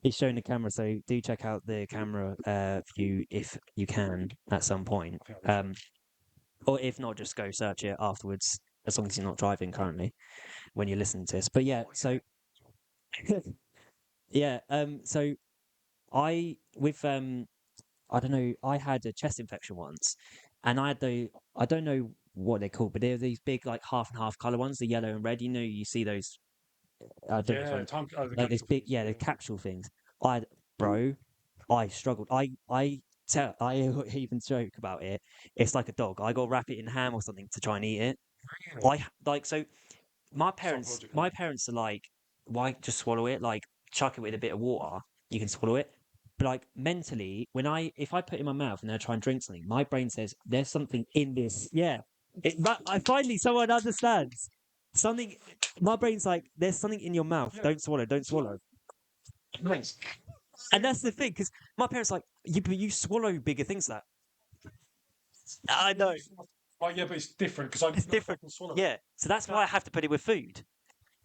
It's showing the camera, so do check out the camera view if you can at some point. I think I Or if not, just go search it afterwards, as long as you're not driving currently when you're listening to this. But yeah, so yeah, so I with I don't know, I had a chest infection once, and I had I don't know what they're called, but they're these big like half and half color ones, the yellow and red. You know, you see those I don't know which Yeah, one. the Like this capsule big, things. yeah, the capsule things. I, bro, I struggled. I even joke about it. It's like a dog. I got to wrap it in ham or something to try and eat it. Really? Like so. My Psychological. parents are like, why just swallow it? Like chuck it with a bit of water, you can swallow it. But like mentally, if I put it in my mouth and I try and drink something, my brain says there's something in this. Yeah, I finally someone understands something. My brain's like, there's something in your mouth. Yeah. Don't swallow. Don't swallow. Nice. And that's the thing, because my parents are like, but you swallow bigger things. Than that I know Like, yeah, but it's different because I it's different. fucking swallow it. Yeah, so that's why I have to put it with food.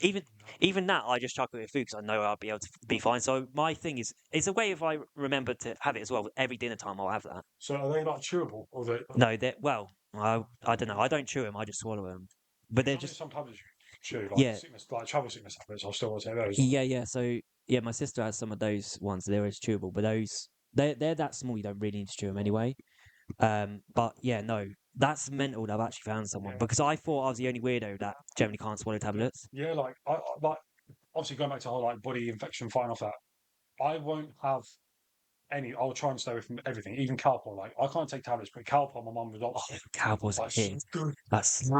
Even even that, I just chuck it with food because I know I'll be able to be fine. So my thing is, it's a way if I remember to have it as well. Every dinner time, I'll have that. So are they like chewable or they? No, that well, I don't know. I don't chew them. I just swallow them. But they're Because I know just some tablets you can chew, like yeah, sickness, like travel sickness tablets. I'll still take those. yeah. So yeah, my sister has some of those ones. They're always chewable, but those they're that small. You don't really need to chew them anyway. But yeah, no, that's mental that I've actually found someone Yeah. because I thought I was the only weirdo that generally can't swallow tablets. Yeah, like like obviously going back to whole like body infection, fighting off that. I won't have any. I'll try and stay away from everything, even Calpol. Like I can't take tablets, but Calpol, my mum was Oh, opposite. Cowboys Like hit. so good, That's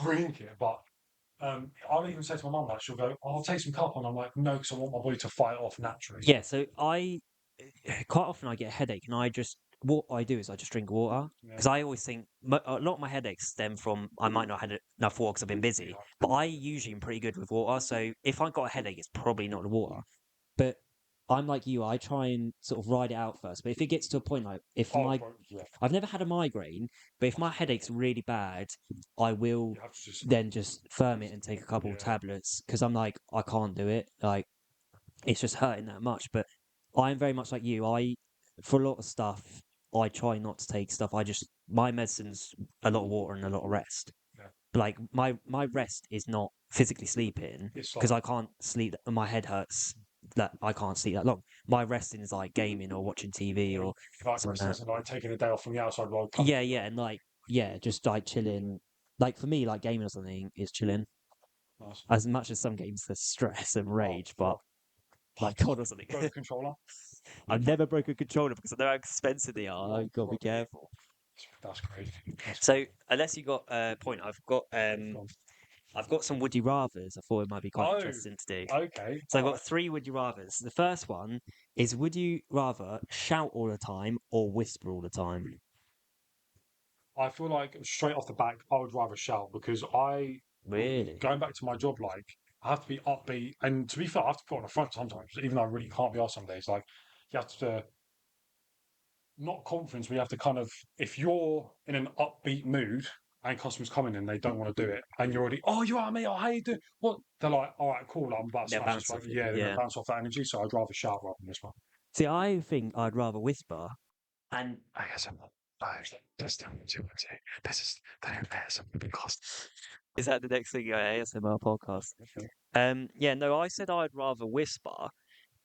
drink it. But I'll even say to my mum, like she'll go, "Oh, I'll take some Calpol," and I'm like, "No, because I want my body to fight it off naturally." yeah. So quite often I get a headache, and what I do is I just drink water Yeah, because I always think a lot of my headaches stem from I might not have had enough water because I've been busy, but I usually am pretty good with water. So if I got a headache, it's probably not the water. But I'm like you, I try and sort of ride it out first. But if it gets to a point like if oh, my bro, yeah, I've never had a migraine, but if my headache's really bad, I will you have to just then just firm it and take a couple of yeah, tablets because I'm like I can't do it. Like it's just hurting that much. But I'm very much like you. For a lot of stuff, I try not to take stuff. My medicine's a lot of water and a lot of rest. yeah. Like my rest is not physically sleeping It's because like I can't sleep. My head hurts that I can't sleep that long. My resting is like gaming or watching TV yeah, or like something rest like that. as in like taking a day off from the outside world. Yeah, yeah, and like yeah, just like chilling. Like for me, like gaming or something is chilling. Nice. As much as some games there's stress and Oh, rage, but fuck. like God or something. Broke the controller. I've never broken a controller because I know how expensive they are. Oh, You've got to be fuck. careful. That's crazy. That's So unless you got a point, gone. I've got some would you rather's. I thought it might be quite Oh, interesting to do. okay. So I've All got right. three would you rather's. The first one is would you rather shout all the time or whisper all the time? I feel like straight off the back, I would rather shout because Really? going back to my job, like, I have to be upbeat. And to be fair, I have to put on a front sometimes, even though I really can't be off some days. Like, you have to, not confidence, but you have to kind of, if you're in an upbeat mood and customers coming in, they don't want to do it. And you're already, oh, you are, mate. Oh, how you doing? What? They're like, all right, cool. Like, I'm about to They'll smash this. bounce Like, off it. yeah, they're going to Yeah. bounce off that energy. So I'd rather shout rather than this one. See, I think I'd rather whisper. And I guess I'm not. That's down to it. This is the new ASMR cost. is that the next thing ASMR podcast? Yeah, no, I said I'd rather whisper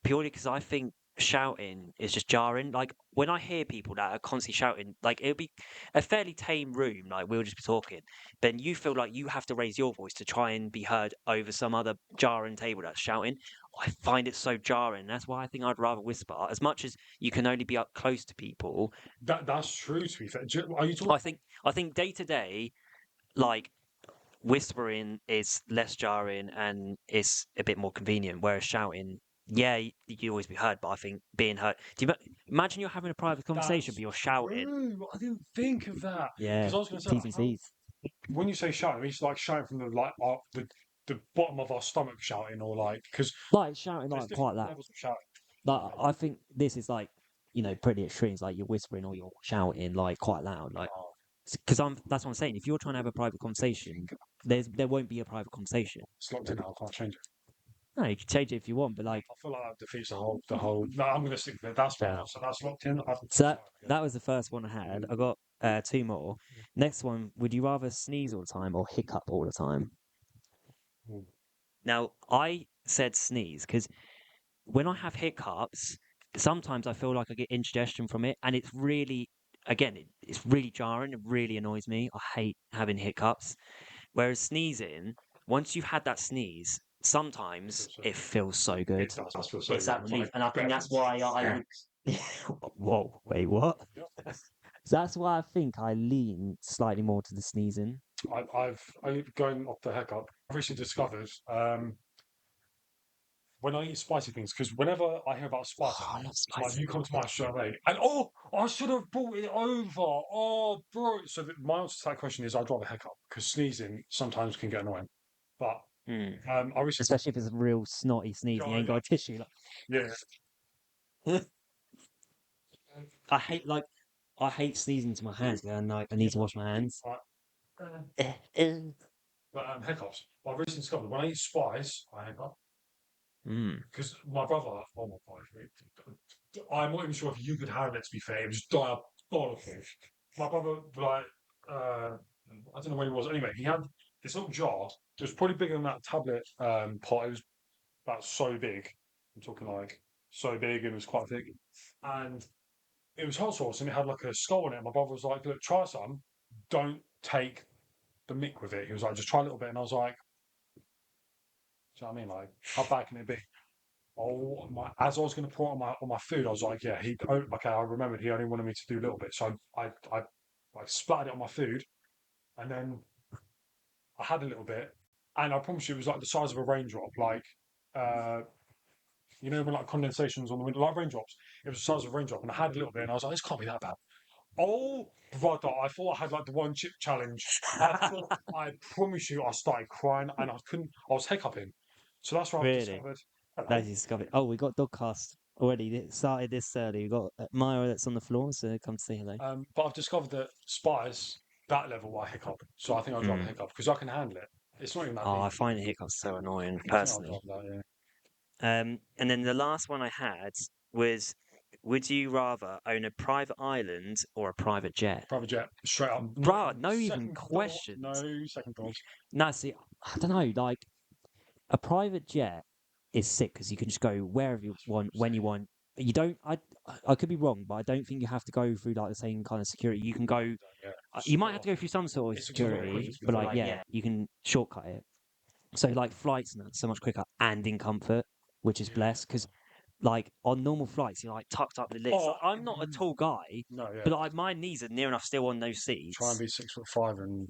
purely because I think shouting is just jarring. Like when I hear people that are constantly shouting, like it'll be a fairly tame room, like we'll just be talking. Then you feel like you have to raise your voice to try and be heard over some other jarring table that's shouting. I find it so jarring. That's why I think I'd rather whisper. As much as you can only be up close to people, That's true. To be fair, are you talking? I think day to day, like whispering is less jarring and it's a bit more convenient. Whereas shouting, yeah, you always be heard, but I think being heard. Do you imagine you're having a private conversation, That's but you're shouting? true. I didn't think of that Yeah, because I was going to say T's like and how C's. when you say shouting, it's like shouting from the bottom of our stomach shouting, or like because Like shouting there's like different quite loud. levels of shouting. Like I think this is like pretty extremes. Like you're whispering or you're shouting like quite loud. Like Oh, because that's what I'm saying. If you're trying to have a private conversation, there won't be a private conversation. it's locked in now. I can't change it. No, you can change it if you want, but like I feel like that defeats the whole. No, I'm going to stick with it. That's fair fine. enough. So that's locked in. So That's fine. Yeah. that was the first one I had. I got two more. Next one, would you rather sneeze all the time or hiccup all the time? Ooh. Now, I said sneeze because when I have hiccups, sometimes I feel like I get indigestion from it, and it's really, again, it's really jarring. It really annoys me. I hate having hiccups. Whereas sneezing, once you've had that sneeze, sometimes feels so it good. feels so good. It does feel so It's good. that It's relief, like and I think that's why I. Whoa, wait, what? Yeah. That's why I think I lean slightly more to the sneezing. I've going off the heck up. I've recently discovered when I eat spicy things, because whenever I hear about spicy, Oh, I love it's like spicy you come to food. my straight away, and I should have brought it over. Oh, bro. So my answer to that question is I'd rather hiccup because sneezing sometimes can get annoying. But Mm. I recently, Especially if it's a real snotty sneeze and you yeah, ain't got a tissue. yeah, Like, I hate like I hate sneezing to my hands. And like I need to wash my hands. right. But hiccups. I've recently discovered when I eat spice, I hiccup. Mm. Because my brother, oh my god, I'm not even sure if you could handle it. To be fair, it was diabolical. My brother, like, I don't know when he was. Anyway, he had this little jar. It was probably bigger than that tablet pot. It was about so big. I'm talking like so big. It was quite big, and it was hot sauce, and it had like a skull in it. My brother was like, "Look, try some. Don't take the mick with it." He was like, "Just try a little bit," and I was like, "Do you know what I mean? Like, how bad can it be?" Oh my! As I was going to pour it on my food, I was like, "Yeah, he okay." I remembered he only wanted me to do a little bit, so I splattered it on my food, and then I had a little bit, and I promise you, it was like the size of a raindrop. Like, uh, you know, when like condensations on the window, like raindrops. It was the size of a raindrop, and I had a little bit, and I was like, "This can't be that bad." Oh, brother! I thought I had like the one chip challenge. I promise you, I started crying, and I couldn't. I was hiccuping. So that's where I've Really? discovered. That is discovered. Oh, we got Dogcast already. It started this early. We got Maya that's on the floor, so come to say hello. But I've discovered that spice, that level, I hiccup. So I think I'd rather Mm. hiccup because I can handle it. It's not even that Oh, deep. I find hiccups so annoying I think I'd personally. rather that, yeah. And then the last one I had was, would you rather own a private island or a private jet? Private jet, straight up. Not Bruh, even no even second thought. questions. No second thoughts. No, see, I don't know. Like a private jet is sick because you can just go wherever you want, when you want. You don't. I could be wrong, but I don't think you have to go through like the same kind of security. You can No, go. you don't, yeah. You might Split have off. to go through some sort of It's a lot quicker security, to be but fair. like yeah, you can shortcut it. So like flights and that's so much quicker and in comfort, which is Yeah. blessed because like on normal flights you're like tucked up the lips. Oh, Like, I'm not a tall guy, no, yeah. but like my knees are near enough still on those Try and seats. be 6'5" and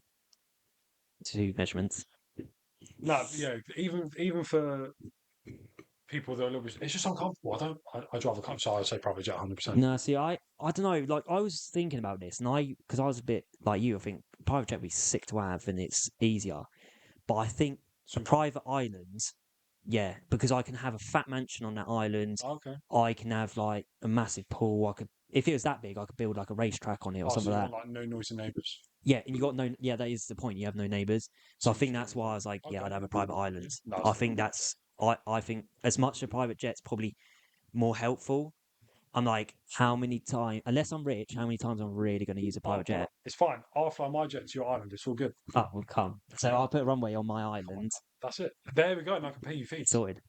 2 measurements. no, yeah. Even for people that are a little bit, it's just uncomfortable. I'd rather come. So I'd say private jet, 100%. No, see, I don't know. Like, I was thinking about this, and because I was a bit like you, I think private jet would be sick to have, and it's easier. But I think a Super. private island, yeah, because I can have a fat mansion on that island. Okay. I can have like a massive pool. I could, if it was that big, I could build like a racetrack on it or Oh, so something you like want that. like no noisy neighbours. Yeah, and you got no, yeah, that is the point. You have no neighbours, so I Super think that's secure. why I was like, yeah, Okay. I'd have a private island. No, I it's think that's, I think as much as a private jet's probably more helpful. I'm like, how many times, unless I'm rich, how many times I'm really going to use a oh, private jet? it's fine. I'll fly my jet to your island. It's all good. Oh, well, come. So Yeah. I'll put a runway on my Come on. island. That's it. There we go. And I can pay you fees. Sorted.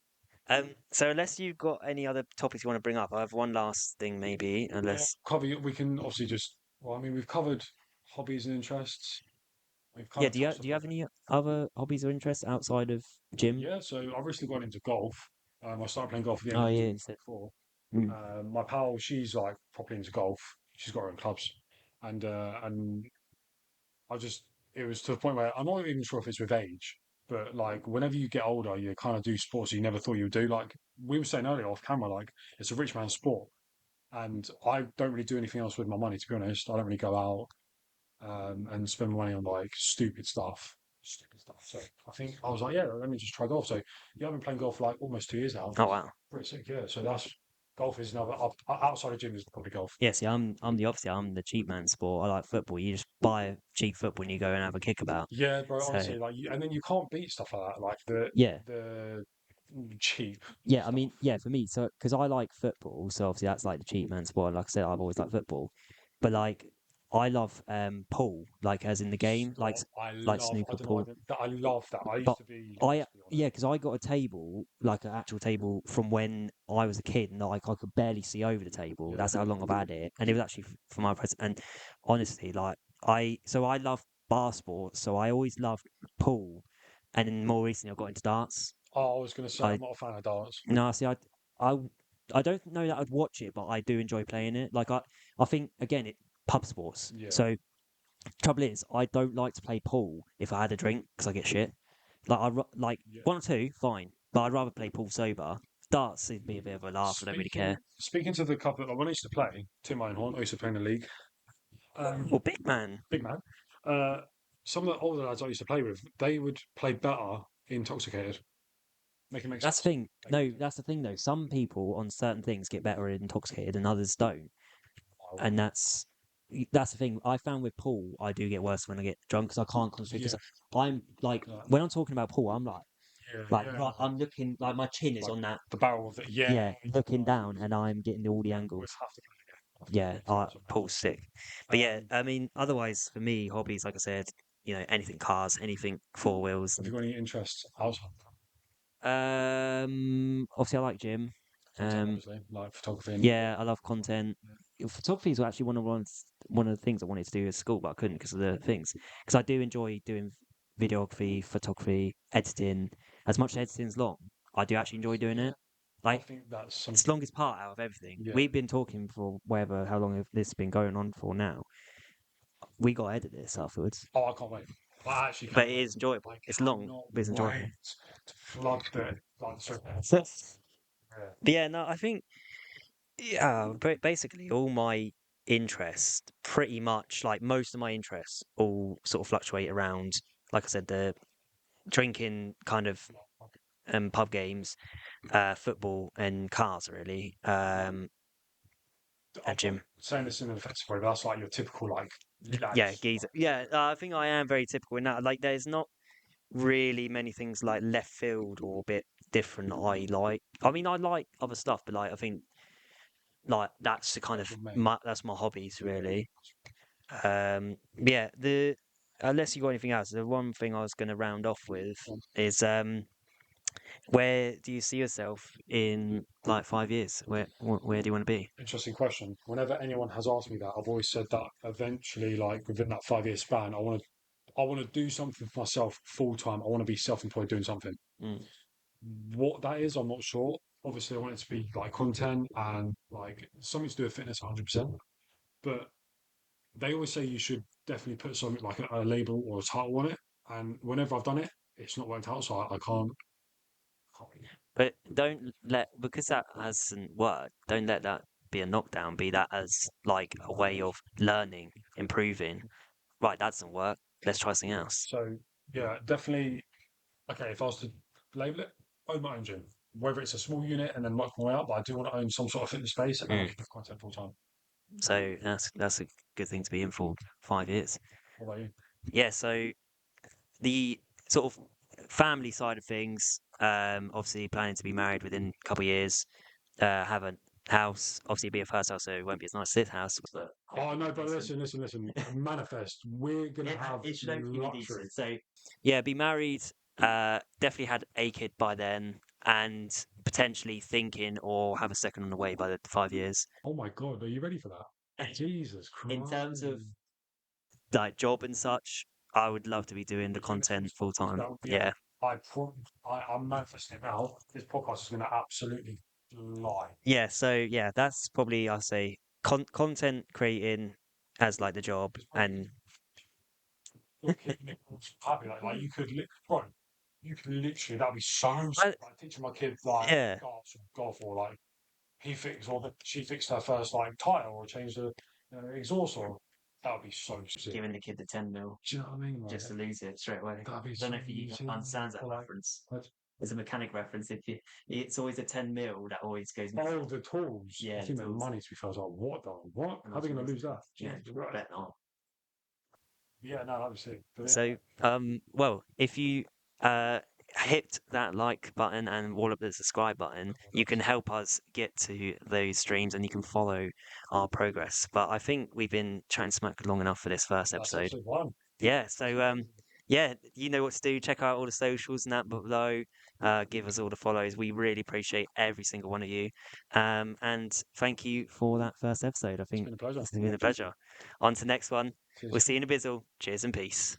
So unless you've got any other topics you want to bring up, I have one last thing maybe. Yeah. Unless, We can obviously just. Well, I mean, we've covered hobbies and interests. We've kind yeah, of touched do you upon. have any other hobbies or interests outside of gym? Yeah. So I've recently got into golf. I started playing golf at the end Oh of yeah, you said. 2024. Mm. My pal, she's like properly into golf. She's got her own clubs, and I just it was to the point where I'm not even sure if it's with age, but like whenever you get older, you kind of do sports you never thought you would do. Like we were saying earlier off camera, like it's a rich man's sport, and I don't really do anything else with my money. To be honest, I don't really go out and spend money on like stupid stuff. Stupid stuff. So I think I was like, yeah, let me just try golf. So yeah, I've been playing golf for like almost 2 years now. Oh wow. Pretty sick, yeah. So that's golf is another outside of gym is probably golf. Yeah, see, I'm the opposite. I'm the cheap man sport. I like football. You just buy cheap football and you go and have a kick about. Yeah, bro. So Honestly, like, and then you can't beat stuff like that. Like yeah, the cheap yeah. I stuff. mean, yeah, for me, so because I like football, so obviously that's like the cheap man sport. Like I said, I've always liked football, but like I love pool, like as in the game, Stop. like I snooker don't know why pool. that I love that. I used But to be I nasty on it. yeah, because I got a table, like an actual table from when I was a kid, and like I could barely see over the table. Yeah. That's how long I've had it, and it was actually for my present. And honestly, like I love bar sports, so I always loved pool. and then more recently I got into darts. Oh, I was going to say, I I'm not a fan of darts. No, see, I, I don't know that I'd watch it, but I do enjoy playing it. Like I think again, it pub sports. Yeah. So trouble is, I don't like to play pool if I had a drink because I get shit. Like Yeah. 1 or 2, fine, but I'd rather play pool sober. Darts would be a bit of a laugh. I don't really care. Speaking to the couple, like when I used to play, Tim Einhorn, I used to play in the league. Well, big man. Big man. Uh, some of the older lads I used to play with, they would play better intoxicated. Make it make That's the sense. thing. No, that's the thing though. Some people on certain things get better intoxicated and others don't, and that's the thing. I found with pool, I do get worse when I get drunk because I can't concentrate. Because I'm like, when I'm talking about pool, I'm right, I'm looking like my chin is Like on that. the barrel of it. Yeah, looking down, and I'm getting all the We'll angles. have to play again. Yeah, pool's sick. But yeah, Um, I mean, otherwise for me, hobbies, like I said, anything cars, anything four wheels. have you got any interests outside Obviously I like gym. content, obviously, like photography? Yeah, I love content. Photography is actually one of the things I wanted to do at school, but I couldn't because of the things. Because I do enjoy doing videography, photography, editing. As much as editing's long, I do actually enjoy doing it. I Like think that's it's something. the longest part out of everything. Yeah. We've been talking for how long have this been going on for now? We got to edit this afterwards, Oh, I can't wait. I actually but can't it wait. is enjoyable. I It's long, cannot but it's enjoyable. wait to flood the like the So, yeah. but yeah, no, I think basically all my interests, pretty much like most of my interests, all sort of fluctuate around, like I said, the drinking kind of pub games, football and cars, really, I'm and gym. saying this in an offensive way, but that's like your typical like Yeah, lads. geezer. Yeah, I think I am very typical in that. Like, there's not really many things like left field or a bit different I like. I mean, I like other stuff, but like I think like that's the kind That's of your mate. that's my hobbies really. Yeah, the unless you got anything else, the one thing I was going to round off with is where do you see yourself in like 5 years? Where do you want to be? Interesting question. Whenever anyone has asked me that, I've always said that eventually, like within that 5 year span, I want to do something for myself full time. I want to be self employed doing something. Mm. What that is, I'm not sure. Obviously, I want it to be like content and like something to do with fitness 100%. But they always say you should definitely put something like a label or a title on it. And whenever I've done it, it's not worked out. So I can't. But don't let because that hasn't worked. Don't let that be a knockdown. Be that as like a way of learning, improving. Right, that doesn't work. Let's try something else. So yeah, definitely. Okay, if I was to label it, own my own gym. Whether it's a small unit and then work my way up, but I do want to own some sort of fitness space and I keep content full time. So that's a good thing to be in for 5 years. What about you? Yeah. So the sort of family side of things, obviously planning to be married within a couple of years, have a house, obviously be a first house, so it won't be as nice as this house. But Oh no, but listen. Manifest. We're gonna have it should hopefully be luxury. decent. So yeah, be married, definitely had a kid by then, and potentially thinking or have a second on the way by the 5 years. Oh my God, are you ready for that? Jesus In Christ. terms of like job and such, I would love to be doing the content full time. That would be Yeah. I'm manifesting it now. This podcast is gonna absolutely fly. Yeah, so yeah, that's probably I say content creating as like the job and Your kid Nichols happy like bro, you could literally that'd be so I, sick. Like teaching my kid like yeah, golf or like she fixed her first like tire or changed the exhaust or that would be so sick. giving the kid the 10 mil Do you know what I mean? Like, just to lose it straight away. that'd be I so don't know if you sick. understands that Or, like, reference. what? It's a mechanic reference. If you, it's always a 10 mil that always goes. Oh, the tools. Yeah, I think the the tools. money to be fair. I was like, what the what? And How are they that's gonna what lose that? yeah, Jesus Christ. bet not. Yeah, no, that'd be sick. But So, well, if you hit that like button and all of the subscribe button, you can help us get to those streams and you can follow our progress. But I think we've been chatting smack long enough for this first that's episode. episode 1. Yeah, so yeah, you know what to do. Check out all the socials and that below. Give us all the follows. We really appreciate every single one of you. And thank you for that first episode. I It's think been a pleasure. it's been a pleasure. On to the next one. Cheers. We'll see you in a bizzle. Cheers and peace.